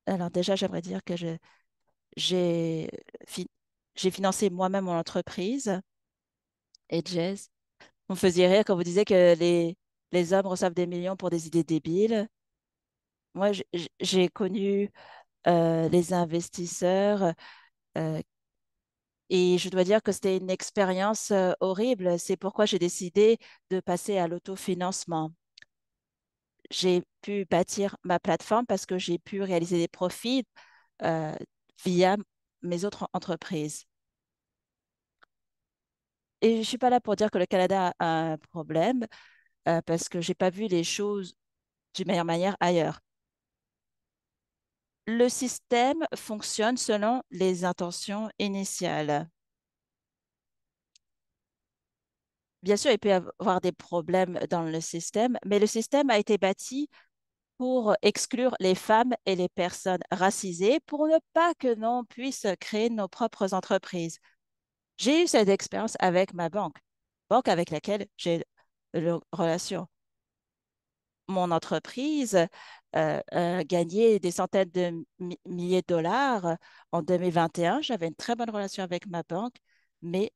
[SPEAKER 2] Alors déjà, j'aimerais dire que j'ai fi- j'ai financé moi-même mon entreprise, Edges. Vous me faisiez rire quand vous disiez que les hommes reçoivent des millions pour des idées débiles. Moi, j'ai connu les investisseurs et je dois dire que c'était une expérience horrible. C'est pourquoi j'ai décidé de passer à l'autofinancement. J'ai pu bâtir ma plateforme parce que j'ai pu réaliser des profits euh, via mes autres entreprises. Et je ne suis pas là pour dire que le Canada a un problème parce que je n'ai pas vu les choses d'une meilleure manière ailleurs. Le système fonctionne selon les intentions initiales. Bien sûr, il peut y avoir des problèmes dans le système, mais le système a été bâti pour exclure les femmes et les personnes racisées pour ne pas que l'on puisse créer nos propres entreprises. J'ai eu cette expérience avec ma banque avec laquelle j'ai une relation. Mon entreprise a gagné des centaines de milliers de dollars en 2021. J'avais une très bonne relation avec ma banque, mais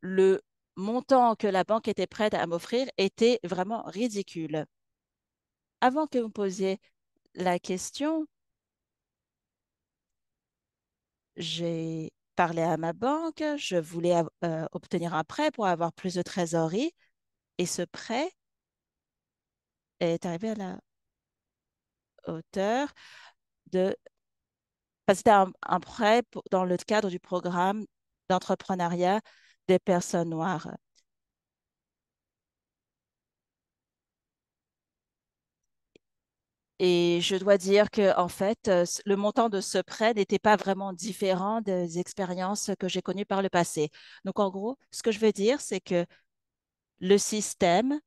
[SPEAKER 2] le montant que la banque était prête à m'offrir était vraiment ridicule. Avant que vous me posiez la question, j'ai parlé à ma banque, je voulais obtenir un prêt pour avoir plus de trésorerie et ce prêt est arrivé à la hauteur de... enfin, c'était un prêt dans le cadre du programme d'entrepreneuriat des personnes noires. Et je dois dire que, en fait, le montant de ce prêt n'était pas vraiment différent des expériences que j'ai connues par le passé. Donc, en gros, ce que je veux dire, c'est que le système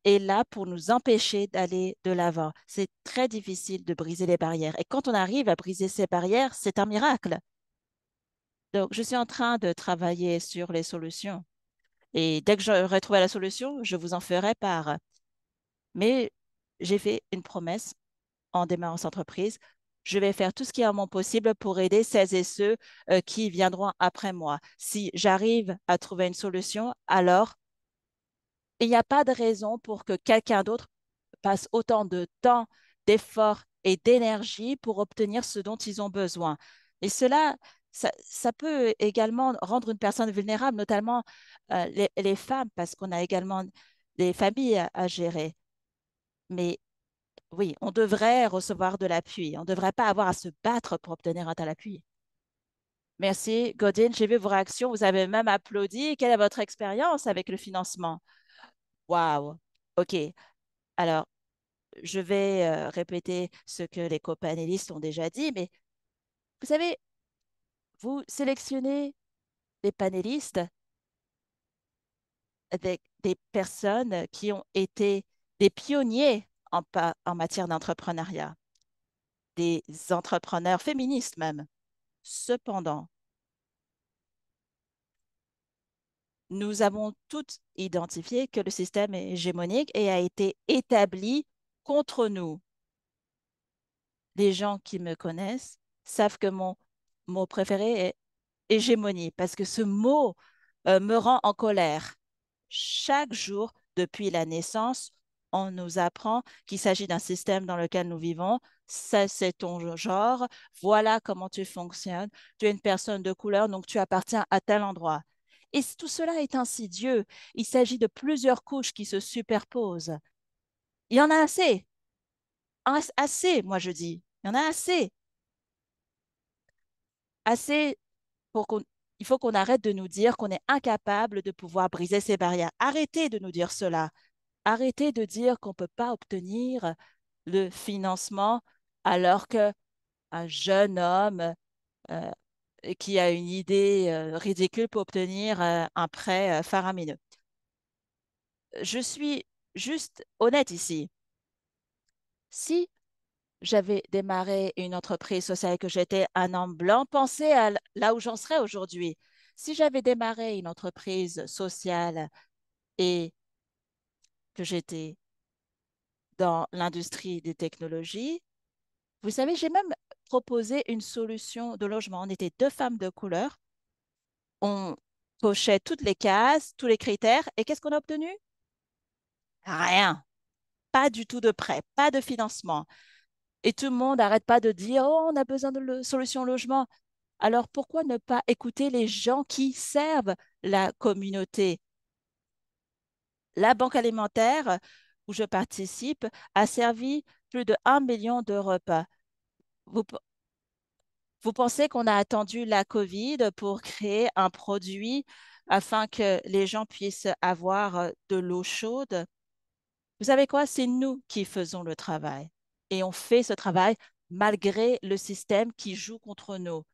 [SPEAKER 2] est là pour nous empêcher d'aller de l'avant. C'est très difficile de briser les barrières. Et quand on arrive à briser ces barrières, c'est un miracle. Donc, je suis en train de travailler sur les solutions. Et dès que j'aurai trouvé la solution, je vous en ferai part. Mais j'ai fait une promesse en démarrant cette entreprise. Je vais faire tout ce qui est en mon possible pour aider celles et ceux qui viendront après moi. Si j'arrive à trouver une solution, alors il n'y a pas de raison pour que quelqu'un d'autre passe autant de temps, d'efforts et d'énergie pour obtenir ce dont ils ont besoin. Et cela, ça peut également rendre une personne vulnérable, notamment les femmes, parce qu'on a également des familles à gérer. Mais oui, on devrait recevoir de l'appui. On ne devrait pas avoir à se battre pour obtenir un tel appui. Merci, Godine. J'ai vu vos réactions. Vous avez même applaudi. Quelle est votre expérience avec le financement? Waouh. OK. Alors, je vais répéter ce que les copanélistes ont déjà dit, mais vous savez, vous sélectionnez des panélistes avec des personnes qui ont été des pionniers en matière d'entrepreneuriat, des entrepreneurs féministes même. Cependant, nous avons toutes identifié que le système est hégémonique et a été établi contre nous. Les gens qui me connaissent savent que mon mot préféré est hégémonie parce que ce mot me rend en colère. Chaque jour, depuis la naissance, on nous apprend qu'il s'agit d'un système dans lequel nous vivons. Ça, c'est ton genre. Voilà comment tu fonctionnes. Tu es une personne de couleur, donc tu appartiens à tel endroit. Et tout cela est insidieux. Il s'agit de plusieurs couches qui se superposent. Il y en a assez. Assez, moi je dis. Il y en a assez. Assez pour qu'on, il faut qu'on arrête de nous dire qu'on est incapable de pouvoir briser ces barrières. Arrêtez de nous dire cela. Arrêtez de dire qu'on ne peut pas obtenir le financement alors qu'un jeune homme euh, qui a une idée ridicule peut obtenir un prêt faramineux. Je suis juste honnête ici. Si j'avais démarré une entreprise sociale et que j'étais un homme blanc, pensez à là où j'en serais aujourd'hui. Si j'avais démarré une entreprise sociale et que j'étais dans l'industrie des technologies, vous savez, j'ai même proposé une solution de logement. On était deux femmes de couleur, on cochait toutes les cases, tous les critères, et qu'est-ce qu'on a obtenu? Rien, pas du tout de prêt, pas de financement. Et tout le monde n'arrête pas de dire, oh, on a besoin de solution logement. Alors pourquoi ne pas écouter les gens qui servent la communauté? La banque alimentaire où je participe a servi plus de 1 million de repas. Vous, vous pensez qu'on a attendu la COVID pour créer un produit afin que les gens puissent avoir de l'eau chaude? Vous savez quoi? C'est nous qui faisons le travail. Et on fait ce travail malgré le système qui joue contre nous.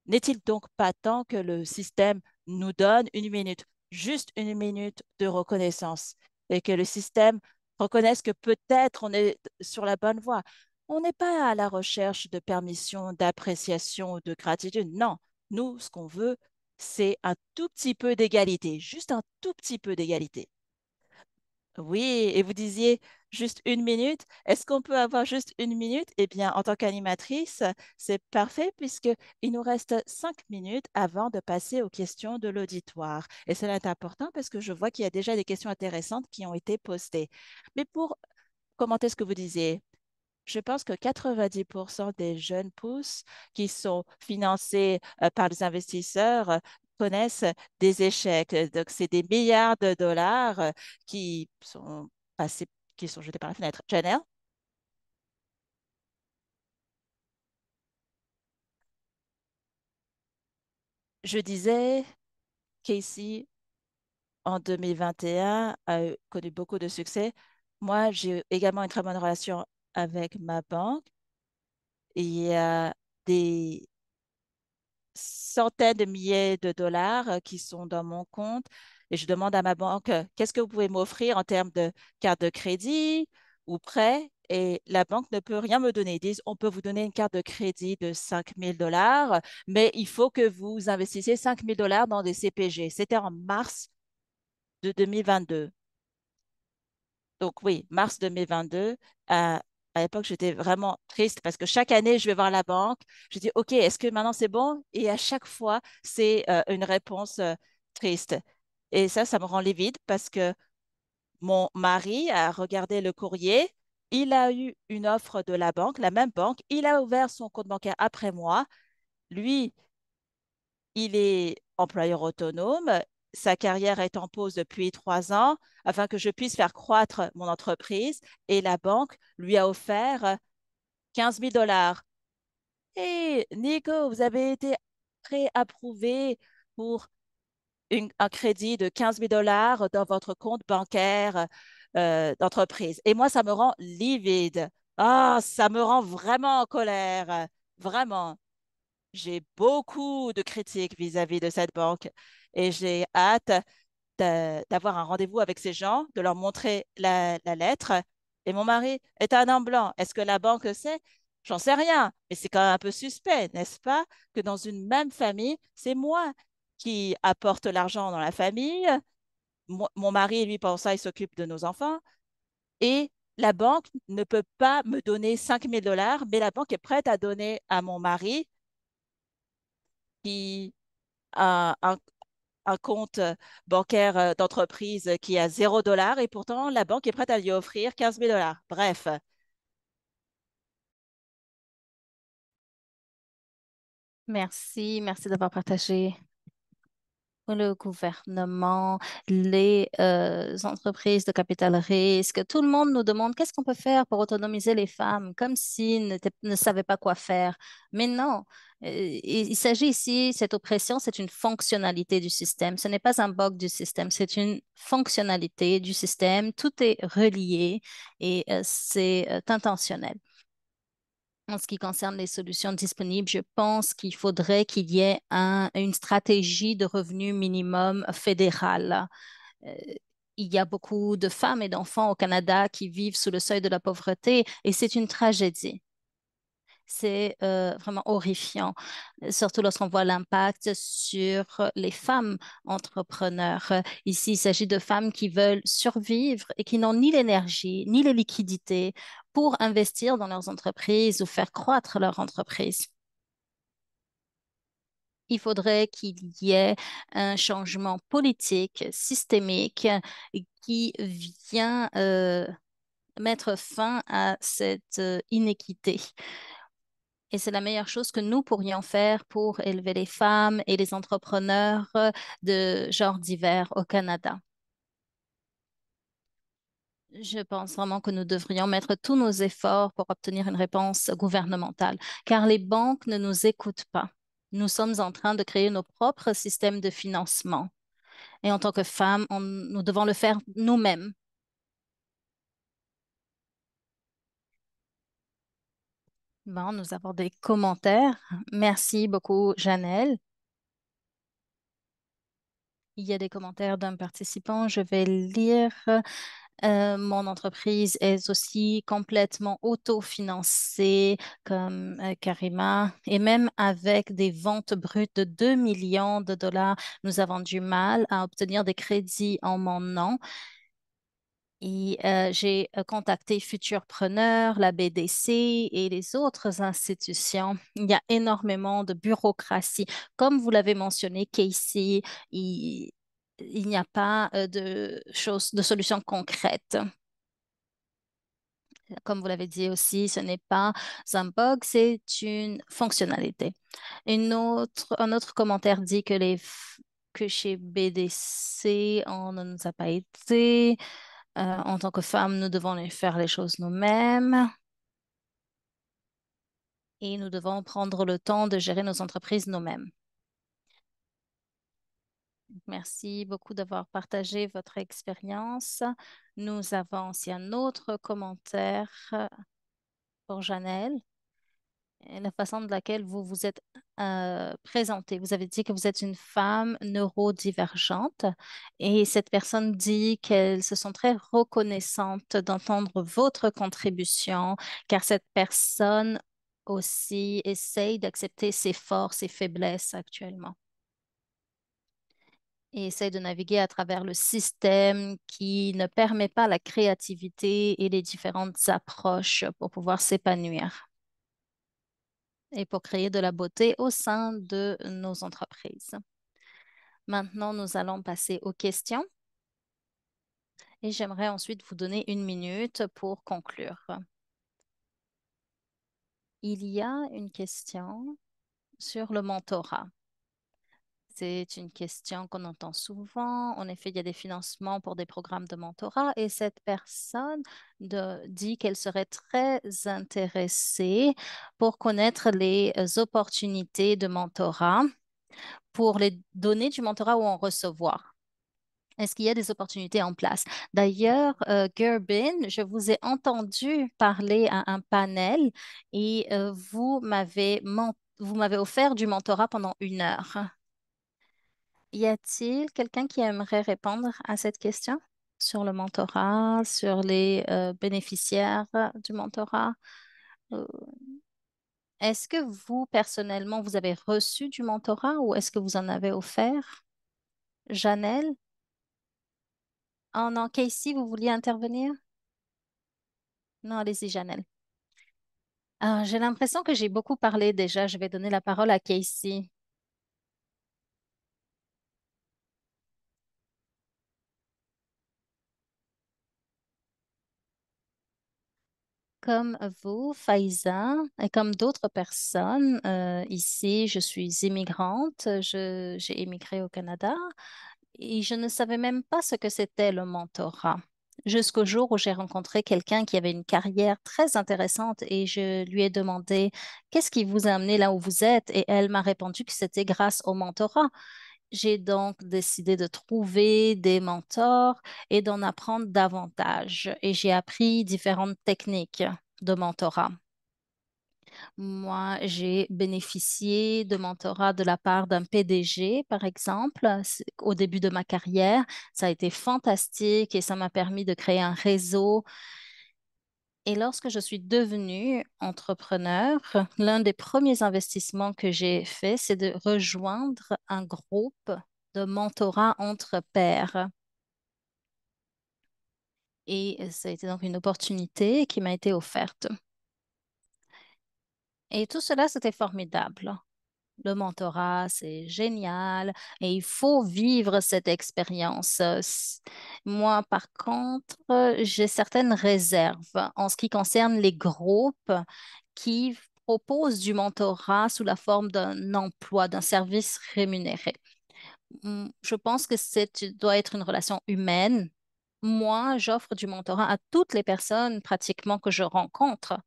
[SPEAKER 2] N'est-il donc pas temps que le système nous donne une minute, juste une minute de reconnaissance et que le système reconnaisse que peut-être on est sur la bonne voie? On n'est pas à la recherche de permission, d'appréciation ou de gratitude. Non, nous, ce qu'on veut, c'est un tout petit peu d'égalité, juste un tout petit peu d'égalité. Oui, et vous disiez juste une minute. Est-ce qu'on peut avoir juste une minute? Eh bien, en tant qu'animatrice, c'est parfait puisque il nous reste 5 minutes avant de passer aux questions de l'auditoire. Et cela est important parce que je vois qu'il y a déjà des questions intéressantes qui ont été postées. Mais pour commenter ce que vous disiez, je pense que 90% des jeunes pousses qui sont financés par les investisseurs connaissent des échecs. Donc, c'est des milliards de dollars qui sont passés, qui sont jetés par la fenêtre. Janelle, je disais, Casey, en 2021, a connu beaucoup de succès. Moi, j'ai également une très bonne relation avec ma banque. Il y a des centaines de milliers de dollars qui sont dans mon compte et je demande à ma banque, qu'est-ce que vous pouvez m'offrir en termes de carte de crédit ou prêt? Et la banque ne peut rien me donner. Ils disent, on peut vous donner une carte de crédit de 5 000 dollars, mais il faut que vous investissiez 5 000 dollars dans des CPG. C'était en mars de 2022. Donc oui, mars 2022 à, À l'époque, j'étais vraiment triste parce que chaque année, je vais voir la banque. Je dis, OK, est-ce que maintenant c'est bon? Et à chaque fois, c'est une réponse triste. Et ça me rend livide parce que mon mari a regardé le courrier. Il a eu une offre de la banque, la même banque. Il a ouvert son compte bancaire après moi. Lui, il est employeur autonome. Sa carrière est en pause depuis 3 ans afin que je puisse faire croître mon entreprise. Et la banque lui a offert 15 000 dollars. Et Nico, vous avez été préapprouvé pour un crédit de 15 000 dollars dans votre compte bancaire d'entreprise. Et moi, ça me rend livide. Ah, ça me rend vraiment en colère. Vraiment. J'ai beaucoup de critiques vis-à-vis de cette banque et j'ai hâte d'avoir un rendez-vous avec ces gens, de leur montrer la lettre. Et mon mari est un homme blanc. Est-ce que la banque sait? J'en sais rien, mais c'est quand même un peu suspect, n'est-ce pas? Que dans une même famille, c'est moi qui apporte l'argent dans la famille. Mon mari, lui, pour ça, il s'occupe de nos enfants. Et la banque ne peut pas me donner 5 000 dollars, mais la banque est prête à donner à mon mari qui a un compte bancaire d'entreprise qui a 0 dollar et pourtant la banque est prête à lui offrir 15 000 dollars. Bref,
[SPEAKER 1] Merci, merci d'avoir partagé. Le gouvernement, les entreprises de capital risque, tout le monde nous demande qu'est-ce qu'on peut faire pour autonomiser les femmes, comme s'ils ne savaient pas quoi faire. Mais non, il s'agit ici, cette oppression, c'est une fonctionnalité du système. Ce n'est pas un bug du système, c'est une fonctionnalité du système. Tout est relié et c'est intentionnel. En ce qui concerne les solutions disponibles, je pense qu'il faudrait qu'il y ait une stratégie de revenu minimum fédéral. Euh, il y a beaucoup de femmes et d'enfants au Canada qui vivent sous le seuil de la pauvreté et c'est une tragédie. C'est vraiment horrifiant, surtout lorsqu'on voit l'impact sur les femmes entrepreneurs. Ici, il s'agit de femmes qui veulent survivre et qui n'ont ni l'énergie ni les liquidités pour investir dans leurs entreprises ou faire croître leur entreprise. Il faudrait qu'il y ait un changement politique systémique qui vient mettre fin à cette inéquité. Et c'est la meilleure chose que nous pourrions faire pour élever les femmes et les entrepreneurs de genres divers au Canada. Je pense vraiment que nous devrions mettre tous nos efforts pour obtenir une réponse gouvernementale, car les banques ne nous écoutent pas. Nous sommes en train de créer nos propres systèmes de financement. Et en tant que femmes, nous devons le faire nous-mêmes. Bon, nous avons des commentaires. Merci beaucoup, Janelle. Il y a des commentaires d'un participant. Je vais lire. Mon entreprise est aussi complètement autofinancée comme Karima et même avec des ventes brutes de 2 millions de dollars, nous avons du mal à obtenir des crédits en mon nom. Et j'ai contacté Futurpreneur, la BDC et les autres institutions. Il y a énormément de bureaucratie. Comme vous l'avez mentionné, Casey, il n'y a pas de choses, de solutions concrètes. Comme vous l'avez dit aussi, ce n'est pas un bug, c'est une fonctionnalité. Un autre commentaire dit que, que chez BDC, on ne nous a pas été. En tant que femme, nous devons faire les choses nous-mêmes et nous devons prendre le temps de gérer nos entreprises nous-mêmes. Merci beaucoup d'avoir partagé votre expérience. Nous avons aussi un autre commentaire pour Janelle. Et la façon de laquelle vous vous êtes présentée. Vous avez dit que vous êtes une femme neurodivergente et cette personne dit qu'elle se sent très reconnaissante d'entendre votre contribution car cette personne aussi essaye d'accepter ses forces et faiblesses actuellement. et essaye de naviguer à travers le système qui ne permet pas la créativité et les différentes approches pour pouvoir s'épanouir et pour créer de la beauté au sein de nos entreprises. Maintenant, nous allons passer aux questions et j'aimerais ensuite vous donner 1 minute pour conclure. Il y a une question sur le mentorat. C'est une question qu'on entend souvent. En effet, il y a des financements pour des programmes de mentorat et cette personne dit qu'elle serait très intéressée pour connaître les opportunités de mentorat, pour les donner du mentorat ou en recevoir. Est-ce qu'il y a des opportunités en place? D'ailleurs, Gerbin, je vous ai entendu parler à un panel et vous m'avez offert du mentorat pendant 1 heure. Y a-t-il quelqu'un qui aimerait répondre à cette question sur le mentorat, sur les bénéficiaires du mentorat? Euh, Est-ce que vous, personnellement, vous avez reçu du mentorat ou est-ce que vous en avez offert? Janelle? Oh non, Casey, vous vouliez intervenir? Non, allez-y, Janelle. J'ai l'impression que j'ai beaucoup parlé déjà. Je vais donner la parole à Casey. Comme vous, Faiza, et comme d'autres personnes, ici, je suis immigrante. J'ai immigré au Canada et je ne savais même pas ce que c'était le mentorat. Jusqu'au jour où j'ai rencontré quelqu'un qui avait une carrière très intéressante et je lui ai demandé, qu'est-ce qui vous a amené là où vous êtes? Et elle m'a répondu que c'était grâce au mentorat. J'ai donc décidé de trouver des mentors et d'en apprendre davantage. Et j'ai appris différentes techniques de mentorat. Moi, j'ai bénéficié de mentorat de la part d'un PDG, par exemple, au début de ma carrière. Ça a été fantastique et ça m'a permis de créer un réseau. Et lorsque je suis devenue entrepreneur, l'un des premiers investissements que j'ai fait, c'est de rejoindre un groupe de mentorat entre pairs. Et ça a été donc une opportunité qui m'a été offerte. Et tout cela, c'était formidable. Le mentorat, c'est génial et il faut vivre cette expérience. Moi, par contre, j'ai certaines réserves en ce qui concerne les groupes qui proposent du mentorat sous la forme d'un emploi, d'un service rémunéré. Je pense que doit être une relation humaine. Moi, j'offre du mentorat à toutes les personnes pratiquement que je rencontre.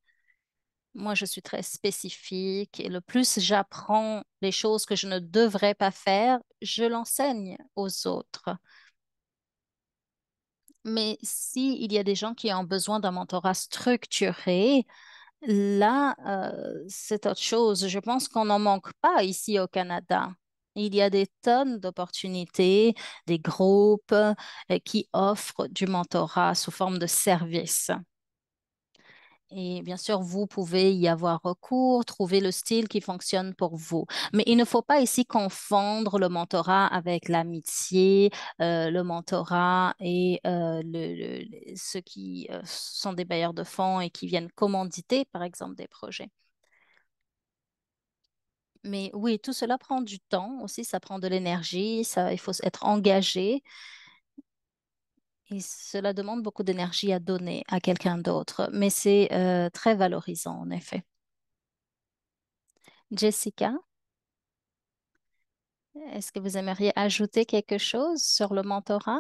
[SPEAKER 1] Moi, je suis très spécifique et le plus j'apprends les choses que je ne devrais pas faire, je l'enseigne aux autres. Mais s'il y a des gens qui ont besoin d'un mentorat structuré, là, c'est autre chose. Je pense qu'on n'en manque pas ici au Canada. Il y a des tonnes d'opportunités, des groupes qui offrent du mentorat sous forme de service. Et bien sûr, vous pouvez y avoir recours, trouver le style qui fonctionne pour vous. Mais il ne faut pas ici confondre le mentorat avec l'amitié, le mentorat et ceux qui sont des bailleurs de fonds et qui viennent commanditer, par exemple, des projets. Mais oui, tout cela prend du temps aussi, ça prend de l'énergie, il faut être engagé et cela demande beaucoup d'énergie à donner à quelqu'un d'autre. Mais c'est très valorisant, en effet. Jessica? Est-ce que vous aimeriez ajouter quelque chose sur le mentorat?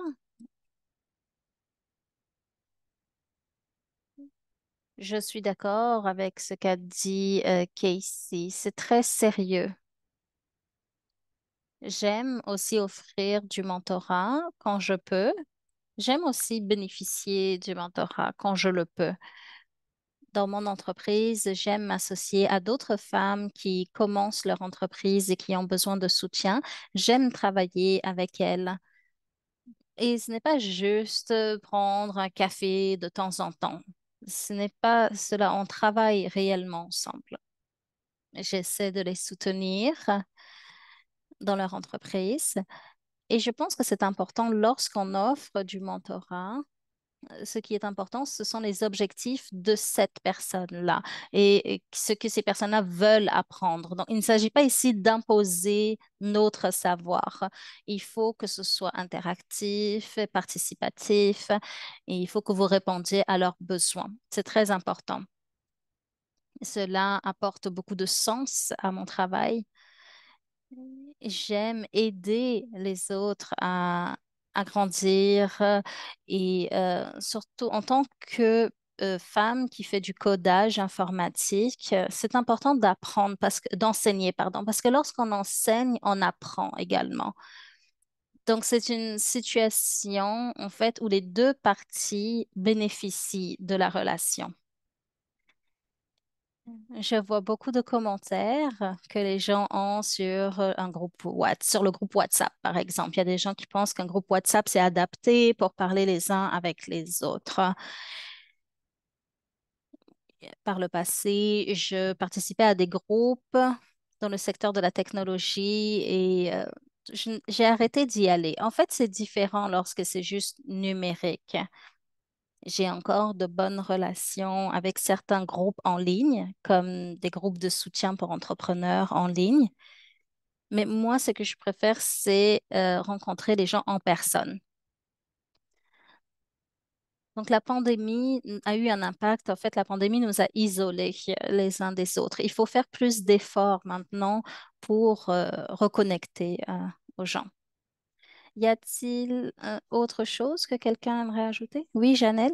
[SPEAKER 1] Je suis d'accord avec ce qu'a dit Casey. C'est très sérieux. J'aime aussi offrir du mentorat quand je peux. J'aime aussi bénéficier du mentorat quand je le peux. Dans mon entreprise, j'aime m'associer à d'autres femmes qui commencent leur entreprise et qui ont besoin de soutien. J'aime travailler avec elles. Et ce n'est pas juste prendre un café de temps en temps. Ce n'est pas cela, on travaille réellement ensemble. J'essaie de les soutenir dans leur entreprise Et je pense que c'est important lorsqu'on offre du mentorat. Ce qui est important, ce sont les objectifs de cette personne-là et ce que ces personnes-là veulent apprendre. Donc, il ne s'agit pas ici d'imposer notre savoir. Il faut que ce soit interactif, participatif et il faut que vous répondiez à leurs besoins. C'est très important. Cela apporte beaucoup de sens à mon travail. J'aime aider les autres à grandir et surtout en tant que femme qui fait du codage informatique, c'est important d'apprendre d'enseigner, pardon, parce que lorsqu'on enseigne, on apprend également. Donc, c'est une situation, en fait, où les deux parties bénéficient de la relation. Je vois beaucoup de commentaires que les gens ont sur sur le groupe WhatsApp, par exemple. Il y a des gens qui pensent qu'un groupe WhatsApp, c'est adapté pour parler les uns avec les autres. Par le passé, je participais à des groupes dans le secteur de la technologie et j'ai arrêté d'y aller. En fait, c'est différent lorsque c'est juste numérique. J'ai encore de bonnes relations avec certains groupes en ligne, comme des groupes de soutien pour entrepreneurs en ligne. Mais moi, ce que je préfère, c'est rencontrer les gens en personne. Donc, la pandémie a eu un impact. En fait, la pandémie nous a isolés les uns des autres. Il faut faire plus d'efforts maintenant pour reconnecter aux gens. Y a-t-il autre chose que quelqu'un aimerait ajouter? Oui, Janelle?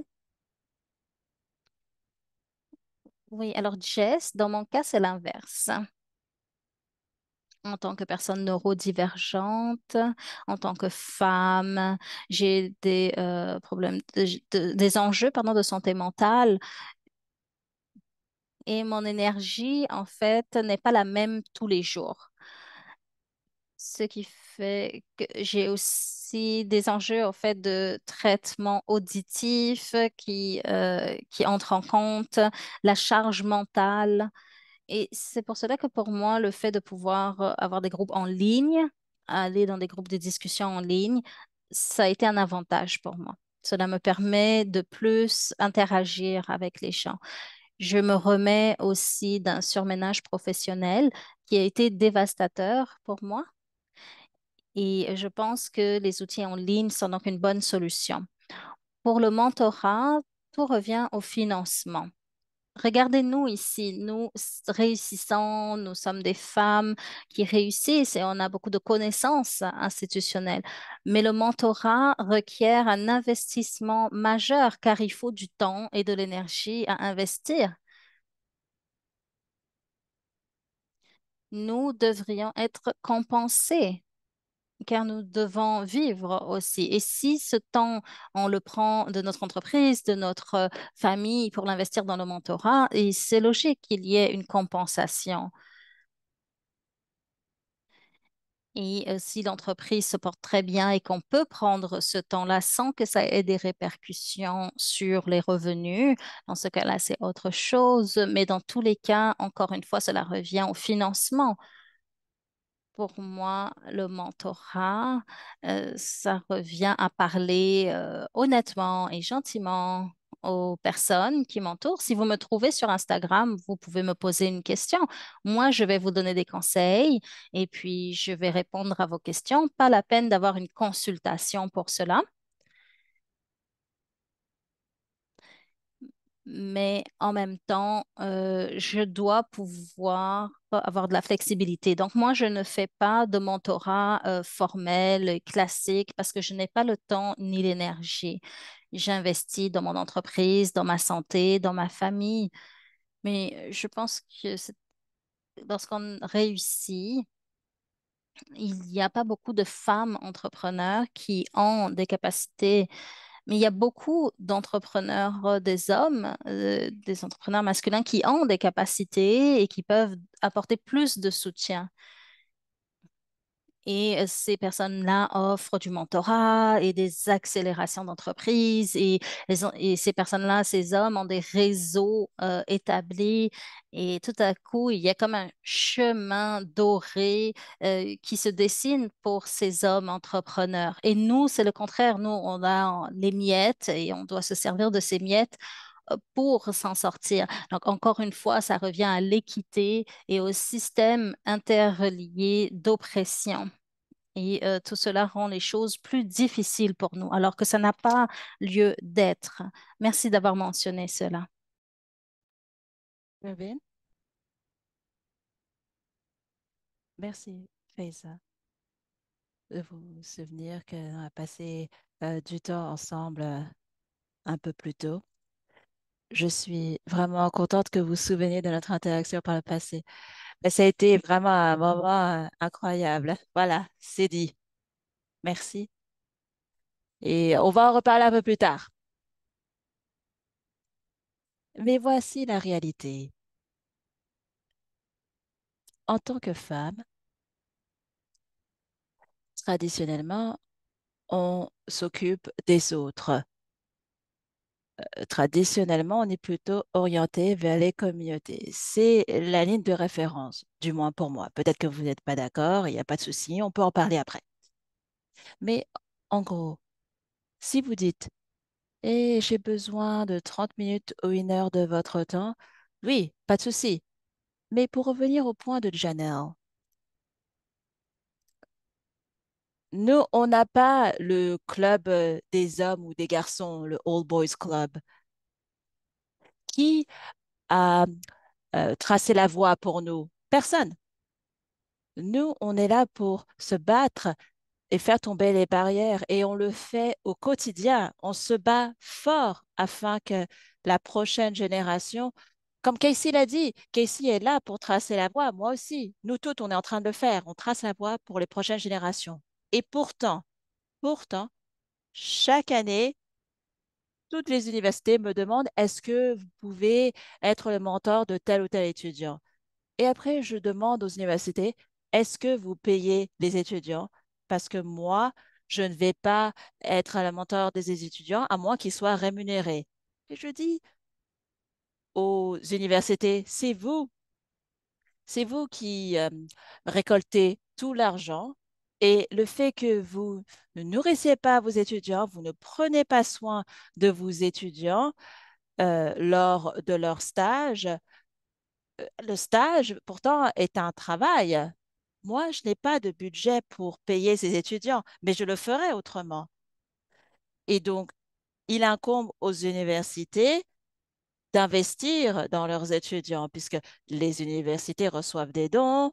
[SPEAKER 1] Oui, alors Jess, dans mon cas, c'est l'inverse. En tant que personne neurodivergente, en tant que femme, j'ai des problèmes, des enjeux, pardon, de santé mentale et mon énergie, en fait, n'est pas la même tous les jours. Ce qui fait que j'ai aussi des enjeux, en fait, de traitement auditif qui entrent en compte, la charge mentale. Et c'est pour cela que pour moi, le fait de pouvoir avoir des groupes en ligne, aller dans des groupes de discussion en ligne, ça a été un avantage pour moi. Cela me permet de plus interagir avec les gens. Je me remets aussi d'un surménage professionnel qui a été dévastateur pour moi et je pense que les outils en ligne sont donc une bonne solution. Pour le mentorat, tout revient au financement. Regardez-nous ici, nous réussissons, nous sommes des femmes qui réussissent et on a beaucoup de connaissances institutionnelles. Mais le mentorat requiert un investissement majeur car il faut du temps et de l'énergie à investir. Nous devrions être compensés car nous devons vivre aussi. Et si ce temps, on le prend de notre entreprise, de notre famille pour l'investir dans le mentorat, et c'est logique qu'il y ait une compensation. Et si l'entreprise se porte très bien et qu'on peut prendre ce temps-là sans que ça ait des répercussions sur les revenus, dans ce cas-là, c'est autre chose. Mais dans tous les cas, encore une fois, cela revient au financement. Pour moi, le mentorat, ça revient à parler honnêtement et gentiment aux personnes qui m'entourent. Si vous me trouvez sur Instagram, vous pouvez me poser une question. Moi, je vais vous donner des conseils et puis je vais répondre à vos questions. Pas la peine d'avoir une consultation pour cela. Mais en même temps, je dois pouvoir avoir de la flexibilité. Donc, moi, je ne fais pas de mentorat formel, classique, parce que je n'ai pas le temps ni l'énergie. J'investis dans mon entreprise, dans ma santé, dans ma famille. Mais je pense que lorsqu'on réussit, il n'y a pas beaucoup de femmes entrepreneurs qui ont des capacités, mais il y a beaucoup d'entrepreneurs, des hommes, des entrepreneurs masculins qui ont des capacités et qui peuvent apporter plus de soutien. Et ces personnes-là offrent du mentorat et des accélérations d'entreprise. Et ces personnes-là, ces hommes ont des réseaux établis. Et tout à coup, il y a comme un chemin doré qui se dessine pour ces hommes entrepreneurs. Et nous, c'est le contraire. Nous, on a les miettes et on doit se servir de ces miettes pour s'en sortir. Donc, encore une fois, ça revient à l'équité et au système interrelié d'oppression. Et tout cela rend les choses plus difficiles pour nous, alors que ça n'a pas lieu d'être. Merci d'avoir mentionné cela.
[SPEAKER 2] Irvine, merci, Faiza, de vous souvenir qu'on a passé du temps ensemble un peu plus tôt. Je suis vraiment contente que vous vous souveniez de notre interaction par le passé. Mais ça a été vraiment un moment incroyable. Voilà, c'est dit. Merci. Et on va en reparler un peu plus tard. Mais voici la réalité. En tant que femme, traditionnellement, on s'occupe des autres. Traditionnellement, on est plutôt orienté vers les communautés. C'est la ligne de référence, du moins pour moi. Peut-être que vous n'êtes pas d'accord, il n'y a pas de souci, on peut en parler après. Mais en gros, si vous dites, et j'ai besoin de 30 minutes ou 1 heure de votre temps, oui, pas de souci. Mais pour revenir au point de Janelle, nous, on n'a pas le club des hommes ou des garçons, le All Boys Club, qui a tracé la voie pour nous. Personne. Nous, on est là pour se battre et faire tomber les barrières et on le fait au quotidien. On se bat fort afin que la prochaine génération, comme Casey l'a dit, Casey est là pour tracer la voie. Moi aussi, nous tous, on est en train de le faire. On trace la voie pour les prochaines générations. Et pourtant, chaque année, toutes les universités me demandent, est-ce que vous pouvez être le mentor de tel ou tel étudiant? Et après, je demande aux universités, est-ce que vous payez les étudiants? Parce que moi, je ne vais pas être le mentor des étudiants à moins qu'ils soient rémunérés. Et je dis aux universités, c'est vous qui récoltez tout l'argent et le fait que vous ne nourrissez pas vos étudiants, vous ne prenez pas soin de vos étudiants lors de leur stage. Le stage, pourtant, est un travail. Moi, je n'ai pas de budget pour payer ces étudiants, mais je le ferai autrement. Et donc, il incombe aux universités d'investir dans leurs étudiants, puisque les universités reçoivent des dons.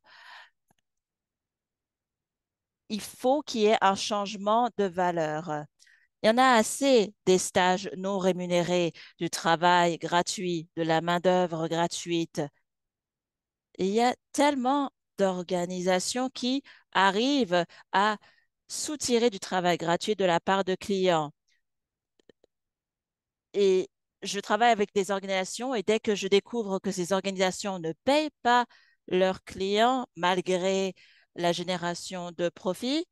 [SPEAKER 2] Il faut qu'il y ait un changement de valeur. Il y en a assez des stages non rémunérés, du travail gratuit, de la main-d'œuvre gratuite. Et il y a tellement d'organisations qui arrivent à soutirer du travail gratuit de la part de clients. Et je travaille avec des organisations et dès que je découvre que ces organisations ne payent pas leurs clients malgré la génération de profit,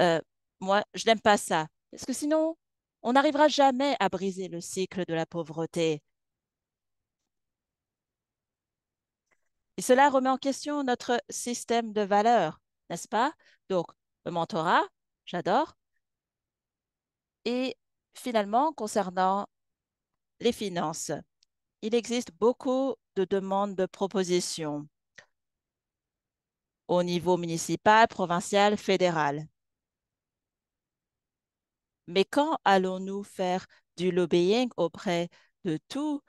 [SPEAKER 2] euh, moi, je n'aime pas ça. Parce que sinon, on n'arrivera jamais à briser le cycle de la pauvreté. Et cela remet en question notre système de valeurs, n'est-ce pas? Donc, le mentorat, j'adore. Et finalement, concernant les finances, il existe beaucoup de demandes de propositions au niveau municipal, provincial, fédéral. Mais quand allons-nous faire du lobbying auprès de tous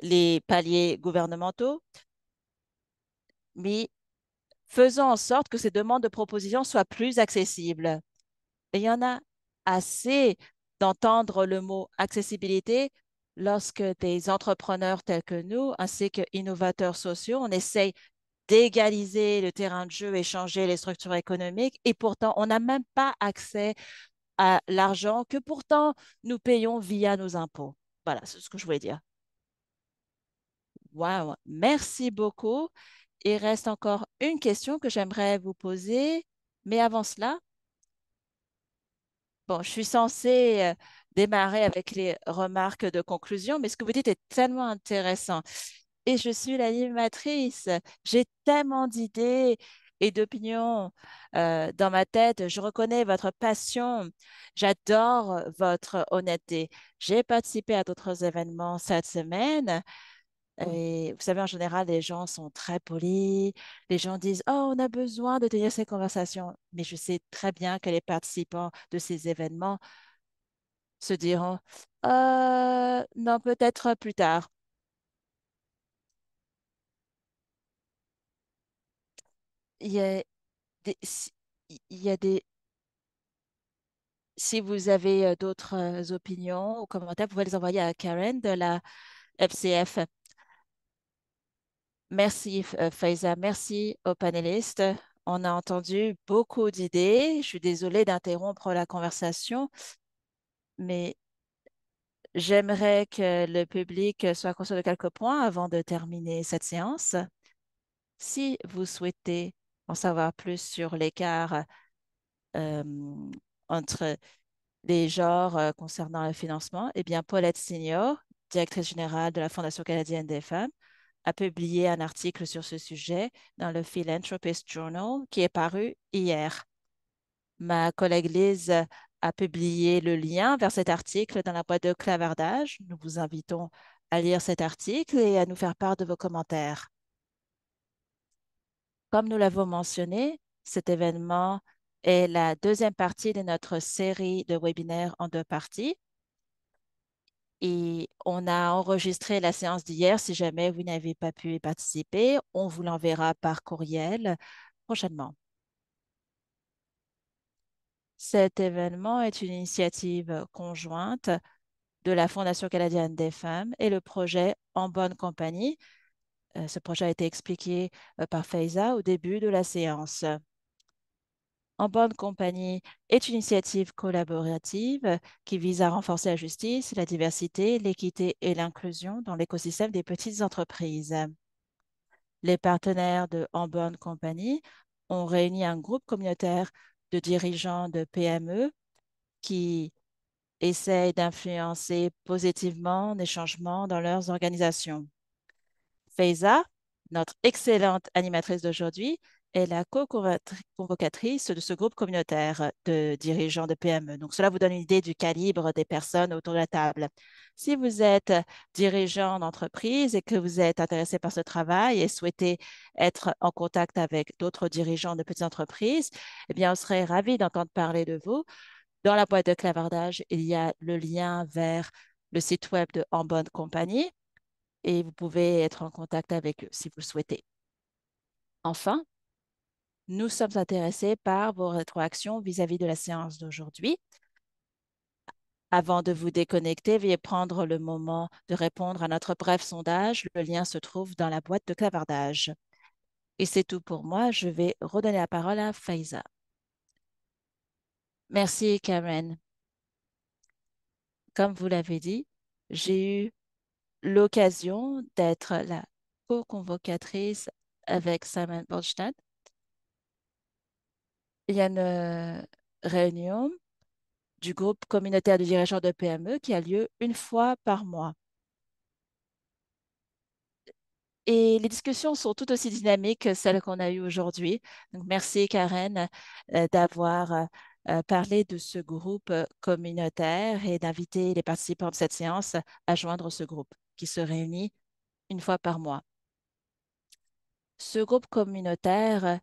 [SPEAKER 2] les paliers gouvernementaux? Mais faisons en sorte que ces demandes de propositions soient plus accessibles. Et il y en a assez d'entendre le mot accessibilité lorsque des entrepreneurs tels que nous, ainsi que innovateurs sociaux, on essaye d'égaliser le terrain de jeu et changer les structures économiques. Et pourtant, on n'a même pas accès à l'argent que pourtant nous payons via nos impôts. Voilà, c'est ce que je voulais dire. Wow, merci beaucoup. Il reste encore une question que j'aimerais vous poser. Mais avant cela, bon, je suis censée démarrer avec les remarques de conclusion, mais ce que vous dites est tellement intéressant. Et je suis l'animatrice. J'ai tellement d'idées et d'opinions dans ma tête. Je reconnais votre passion. J'adore votre honnêteté. J'ai participé à d'autres événements cette semaine. Et vous savez, en général, les gens sont très polis. Les gens disent, oh, on a besoin de tenir ces conversations. Mais je sais très bien que les participants de ces événements se diront, non, peut-être plus tard. Il y a si, il y a des, si vous avez d'autres opinions ou commentaires, vous pouvez les envoyer à Karen de la FCF. Merci, Faiza. Merci aux panélistes. On a entendu beaucoup d'idées. Je suis désolée d'interrompre la conversation, mais j'aimerais que le public soit conscient de quelques points avant de terminer cette séance. Si vous souhaitez en savoir plus sur l'écart euh, entre les genres concernant le financement, eh bien, Paulette Senior, directrice générale de la Fondation canadienne des femmes, a publié un article sur ce sujet dans le Philanthropist Journal qui est paru hier. Ma collègue Liz a publié le lien vers cet article dans la boîte de clavardage. Nous vous invitons à lire cet article et à nous faire part de vos commentaires. Comme nous l'avons mentionné, cet événement est la deuxième partie de notre série de webinaires en deux parties. Et on a enregistré la séance d'hier. Si jamais vous n'avez pas pu y participer, on vous l'enverra par courriel prochainement. Cet événement est une initiative conjointe de la Fondation canadienne des femmes et le projet En bonne compagnie. Ce projet a été expliqué par Faiza au début de la séance. En bonne compagnie est une initiative collaborative qui vise à renforcer la justice, la diversité, l'équité et l'inclusion dans l'écosystème des petites entreprises. Les partenaires de En bonne compagnie ont réuni un groupe communautaire de dirigeants de PME qui essayent d'influencer positivement les changements dans leurs organisations. Faiza, notre excellente animatrice d'aujourd'hui, est la co-convocatrice de ce groupe communautaire de dirigeants de PME. Donc, cela vous donne une idée du calibre des personnes autour de la table. Si vous êtes dirigeant d'entreprise et que vous êtes intéressé par ce travail et souhaitez être en contact avec d'autres dirigeants de petites entreprises, eh bien, on serait ravi d'entendre parler de vous. Dans la boîte de clavardage, il y a le lien vers le site web de En bonne compagnie et vous pouvez être en contact avec eux si vous le souhaitez. Enfin, nous sommes intéressés par vos rétroactions vis-à-vis de la séance d'aujourd'hui. Avant de vous déconnecter, veuillez prendre le moment de répondre à notre bref sondage. Le lien se trouve dans la boîte de clavardage. Et c'est tout pour moi. Je vais redonner la parole à Faiza. Merci, Karen. Comme vous l'avez dit, j'ai eu l'occasion d'être la co-convocatrice avec Simon Bolstad. Il y a une réunion du groupe communautaire de dirigeants de PME qui a lieu une fois par mois. Et les discussions sont tout aussi dynamiques que celles qu'on a eues aujourd'hui. Donc, merci Karen d'avoir parlé de ce groupe communautaire et d'inviter les participants de cette séance à joindre ce groupe qui se réunit une fois par mois. Ce groupe communautaire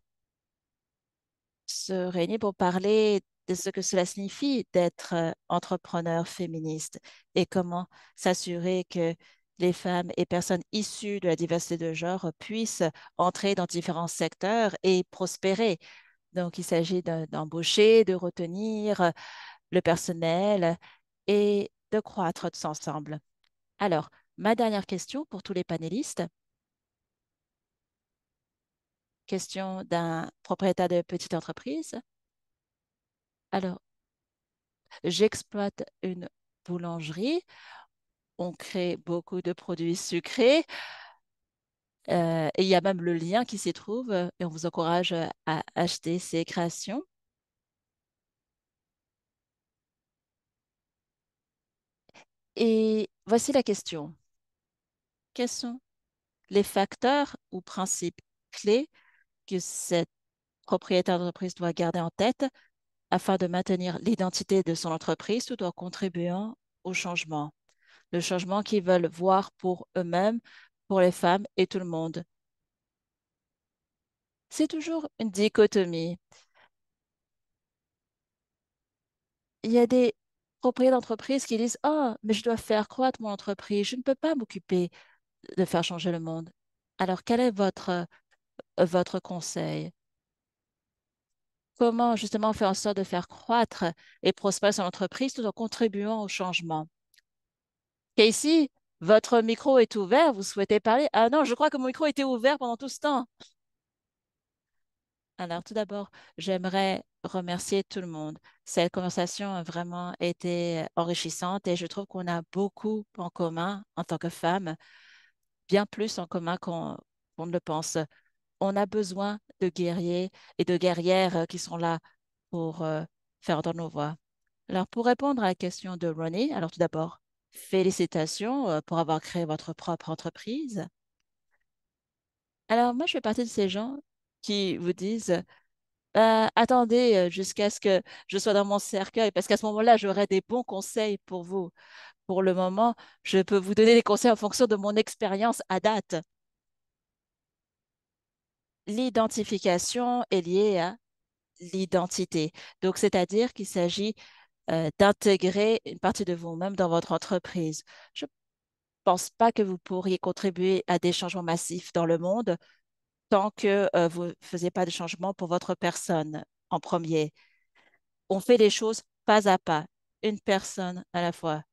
[SPEAKER 2] se réunit pour parler de ce que cela signifie d'être entrepreneur féministe et comment s'assurer que les femmes et personnes issues de la diversité de genre puissent entrer dans différents secteurs et prospérer. Donc, il s'agit d'embaucher, de retenir le personnel et de croître tous ensemble. Alors, ma dernière question pour tous les panélistes, question d'un propriétaire de petite entreprise. Alors, j'exploite une boulangerie. On crée beaucoup de produits sucrés Et il y a même le lien qui s'y trouve et on vous encourage à acheter ces créations. Et voici la question. Quels sont les facteurs ou principes clés que cette propriétaire d'entreprise doit garder en tête afin de maintenir l'identité de son entreprise tout en contribuant au changement? Le changement qu'ils veulent voir pour eux-mêmes, pour les femmes et tout le monde. C'est toujours une dichotomie. Il y a des propriétaires d'entreprise qui disent: «Oh, mais je dois faire croître mon entreprise, je ne peux pas m'occuper de faire changer le monde.» Alors, quel est votre conseil? Comment justement faire en sorte de faire croître et prospérer son entreprise tout en contribuant au changement? Casey, votre micro est ouvert, vous souhaitez parler? Ah non, je crois que mon micro était ouvert pendant tout ce temps. Alors, tout d'abord, j'aimerais remercier tout le monde. Cette conversation a vraiment été enrichissante et je trouve qu'on a beaucoup en commun en tant que femmes, bien plus en commun qu'on ne le pense. On a besoin de guerriers et de guerrières qui sont là pour faire entendre nos voix. Alors, pour répondre à la question de Ronnie, alors tout d'abord, félicitations pour avoir créé votre propre entreprise. Alors, moi, je fais partie de ces gens qui vous disent: attendez jusqu'à ce que je sois dans mon cercueil, parce qu'à ce moment-là, j'aurai des bons conseils pour vous. Pour le moment, je peux vous donner des conseils en fonction de mon expérience à date. L'identification est liée à l'identité. Donc, c'est-à-dire qu'il s'agit d'intégrer une partie de vous-même dans votre entreprise. Je ne pense pas que vous pourriez contribuer à des changements massifs dans le monde tant que vous ne faisiez pas de changement pour votre personne en premier. On fait les choses pas à pas, une personne à la fois.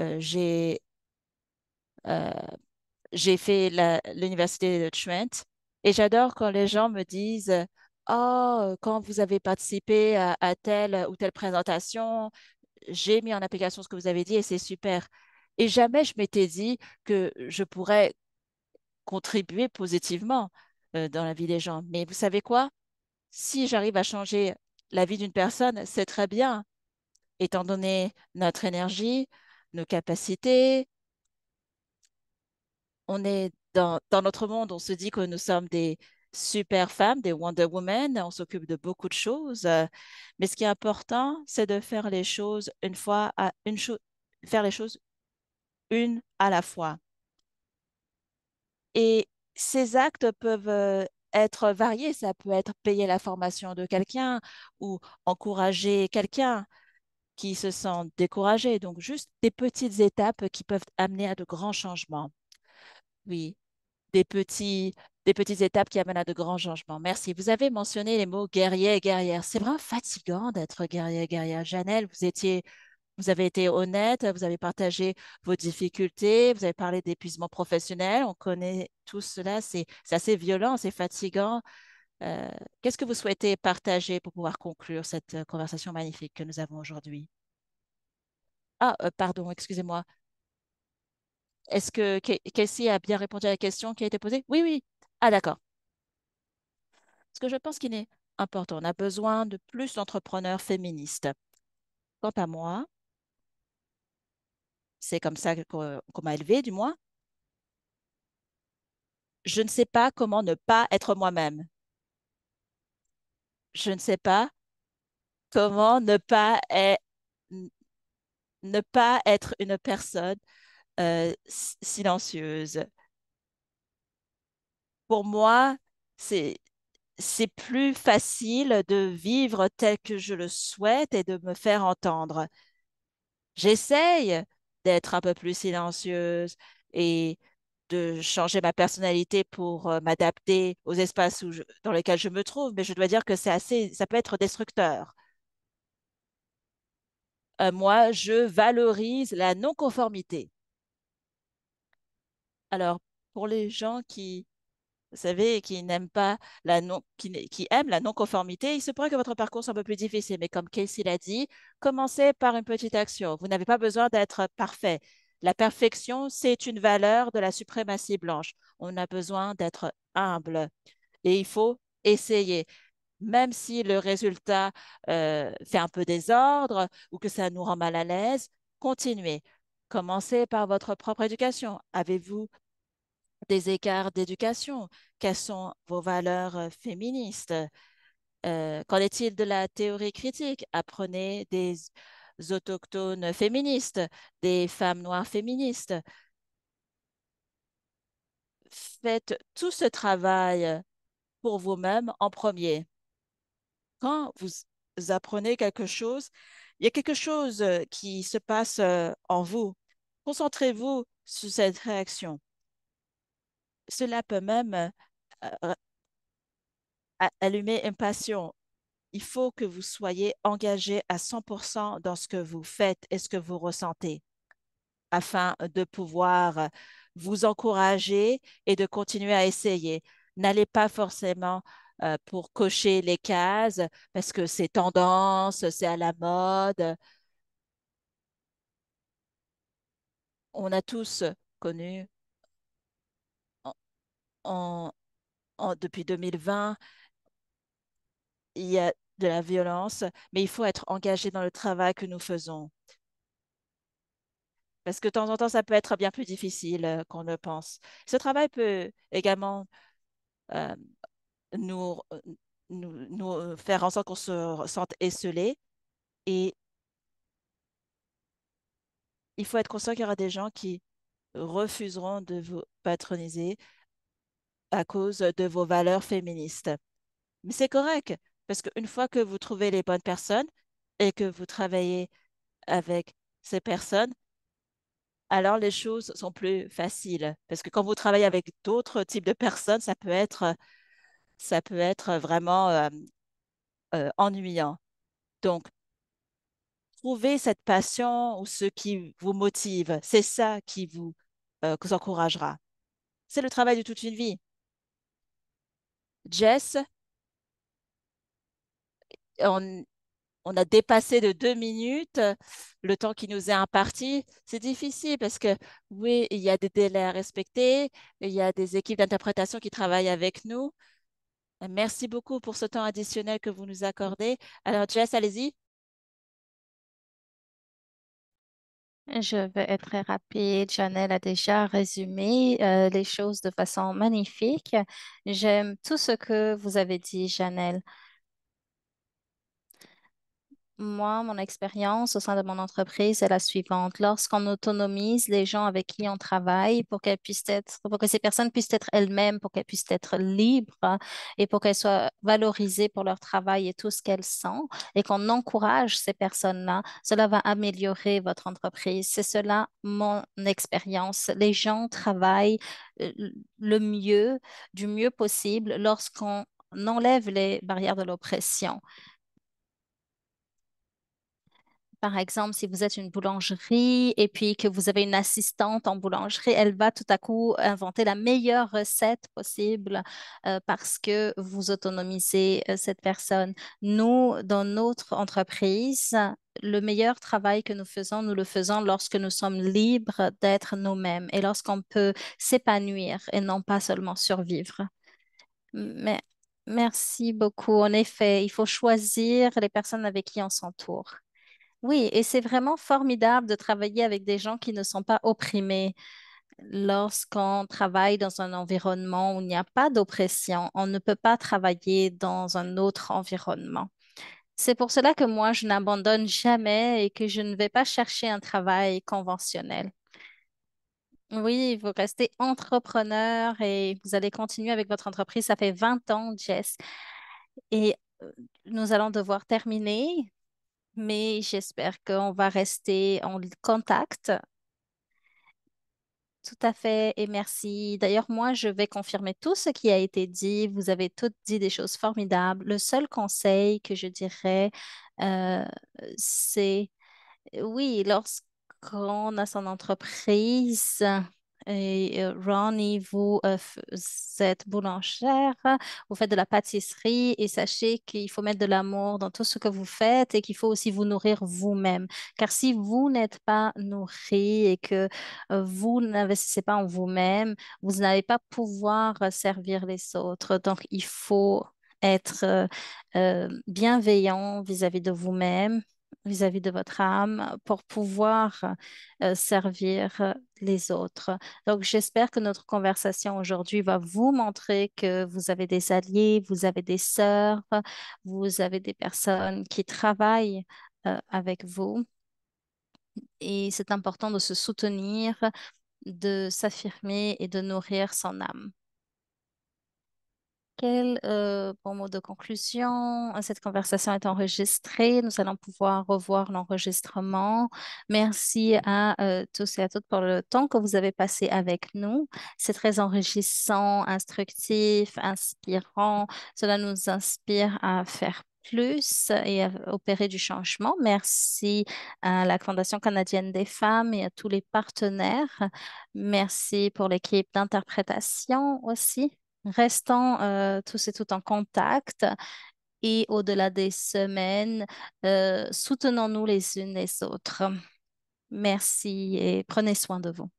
[SPEAKER 2] Euh, j'ai euh, j'ai fait l'université de Trent et j'adore quand les gens me disent: «Oh, quand vous avez participé à telle ou telle présentation, j'ai mis en application ce que vous avez dit et c'est super.» Et jamais je m'étais dit que je pourrais contribuer positivement dans la vie des gens. Mais vous savez quoi? Si j'arrive à changer la vie d'une personne, c'est très bien, étant donné notre énergie, nos capacités. On est dans notre monde, on se dit que nous sommes des super femmes, des Wonder Woman, on s'occupe de beaucoup de choses. Mais ce qui est important, c'est de faire les choses une fois à une chose, faire les choses une à la fois. Et ces actes peuvent être variés. Ça peut être payer la formation de quelqu'un ou encourager quelqu'un qui se sent découragé. Donc, juste des petites étapes qui peuvent amener à de grands changements. Oui, des petits, des petites étapes qui amènent à de grands changements. Merci. Vous avez mentionné les mots guerrier et guerrière. C'est vraiment fatigant d'être guerrier et guerrière. Janelle, vous avez été honnête, vous avez partagé vos difficultés, vous avez parlé d'épuisement professionnel. On connaît tout cela. C'est assez violent, c'est fatigant. Euh, Qu'est-ce que vous souhaitez partager pour pouvoir conclure cette conversation magnifique que nous avons aujourd'hui? Ah, pardon, excusez-moi. Est-ce que Casey a bien répondu à la question qui a été posée? Oui, oui. Ah, d'accord. Parce que je pense qu'il est important. On a besoin de plus d'entrepreneurs féministes. Quant à moi, c'est comme ça qu'on m'a élevé, du moins. Je ne sais pas comment ne pas être moi-même. Je ne sais pas comment ne pas être une personne silencieuse. Pour moi, c'est c'est plus facile de vivre tel que je le souhaite et de me faire entendre. J'essaye d'être un peu plus silencieuse et de changer ma personnalité pour m'adapter aux espaces dans lesquels je me trouve, mais je dois dire que ça peut être destructeur. Moi, je valorise la non-conformité. Alors, pour les gens vous savez, qui n'aiment pas qui aiment la non-conformité, il se pourrait que votre parcours soit un peu plus difficile. Mais comme Casey l'a dit, commencez par une petite action. Vous n'avez pas besoin d'être parfait. La perfection, c'est une valeur de la suprématie blanche. On a besoin d'être humble et il faut essayer. Même si le résultat fait un peu désordre ou que ça nous rend mal à l'aise, continuez. Commencez par votre propre éducation. Avez-vous des écarts d'éducation? Quelles sont vos valeurs féministes? Qu'en est-il de la théorie critique? Apprenez des autochtones féministes, des femmes noires féministes. Faites tout ce travail pour vous-même en premier. Quand vous apprenez quelque chose, il y a quelque chose qui se passe en vous. Concentrez-vous sur cette réaction. Cela peut même allumer une passion. Il faut que vous soyez engagé à 100% dans ce que vous faites et ce que vous ressentez afin de pouvoir vous encourager et de continuer à essayer. N'allez pas forcément pour cocher les cases parce que c'est tendance, c'est à la mode. On a tous connu en- en- depuis 2020, il y a de la violence, mais il faut être engagé dans le travail que nous faisons. Parce que de temps en temps, ça peut être bien plus difficile qu'on ne pense. Ce travail peut également euh, nous, nous faire en sorte qu'on se sente esselé. Et il faut être conscient qu'il y aura des gens qui refuseront de vous patroniser à cause de vos valeurs féministes. Mais c'est correct, parce qu'une fois que vous trouvez les bonnes personnes et que vous travaillez avec ces personnes, alors les choses sont plus faciles. Parce que quand vous travaillez avec d'autres types de personnes, ça peut être vraiment ennuyant. Donc, trouvez cette passion ou ce qui vous motive. C'est ça qui vous encouragera. C'est le travail de toute une vie. Jess, on, on a dépassé de 2 minutes le temps qui nous est imparti. C'est difficile parce que oui, il y a des délais à respecter, il y a des équipes d'interprétation qui travaillent avec nous. Merci beaucoup pour ce temps additionnel que vous nous accordez. Alors, Jess, allez-y.
[SPEAKER 1] Je vais être très rapide. Janelle a déjà résumé les choses de façon magnifique. J'aime tout ce que vous avez dit, Janelle. Moi, mon expérience au sein de mon entreprise est la suivante. Lorsqu'on autonomise les gens avec qui on travaille pour qu'elles puissent être, pour que ces personnes puissent être elles-mêmes, pour qu'elles puissent être libres et pour qu'elles soient valorisées pour leur travail et tout ce qu'elles sont, et qu'on encourage ces personnes-là, cela va améliorer votre entreprise. C'est cela mon expérience. Les gens travaillent euh, le mieux, du mieux possible lorsqu'on enlève les barrières de l'oppression. Par exemple, si vous êtes une boulangerie et puis que vous avez une assistante en boulangerie, elle va tout à coup inventer la meilleure recette possible parce que vous autonomisez cette personne. Nous, dans notre entreprise, le meilleur travail que nous le faisons lorsque nous sommes libres d'être nous-mêmes et lorsqu'on peut s'épanouir et non pas seulement survivre. Mais merci beaucoup. En effet, il faut choisir les personnes avec qui on s'entoure. Oui, et c'est vraiment formidable de travailler avec des gens qui ne sont pas opprimés. Lorsqu'on travaille dans un environnement où il n'y a pas d'oppression, on ne peut pas travailler dans un autre environnement. C'est pour cela que moi, je n'abandonne jamais et que je ne vais pas chercher un travail conventionnel. Oui, vous restez entrepreneur et vous allez continuer avec votre entreprise. Ça fait 20 ans, Jess. Et nous allons devoir terminer, mais j'espère qu'on va rester en contact. Tout à fait, et merci. D'ailleurs, moi, je vais confirmer tout ce qui a été dit. Vous avez toutes dit des choses formidables. Le seul conseil que je dirais, euh, c'est, oui, lorsqu'on a son entreprise Et Ronnie, vous êtes boulangère, vous faites de la pâtisserie et sachez qu'il faut mettre de l'amour dans tout ce que vous faites et qu'il faut aussi vous nourrir vous-même. Car si vous n'êtes pas nourri et que vous n'investissez pas en vous-même, vous n'allez pas pouvoir servir les autres. Donc, il faut être bienveillant vis-à-vis de vous-même, vis-à-vis de votre âme, pour pouvoir servir les autres. Donc, j'espère que notre conversation aujourd'hui va vous montrer que vous avez des alliés, vous avez des sœurs, vous avez des personnes qui travaillent avec vous. Et c'est important de se soutenir, de s'affirmer et de nourrir son âme. Quel bon mot de conclusion. Cette conversation est enregistrée. Nous allons pouvoir revoir l'enregistrement. Merci à tous et à toutes pour le temps que vous avez passé avec nous. C'est très enrichissant, instructif, inspirant. Cela nous inspire à faire plus et à opérer du changement. Merci à la Fondation canadienne des femmes et à tous les partenaires. Merci pour l'équipe d'interprétation aussi. Restons tous et toutes en contact et au-delà des semaines, soutenons-nous les unes les autres. Merci et prenez soin de vous.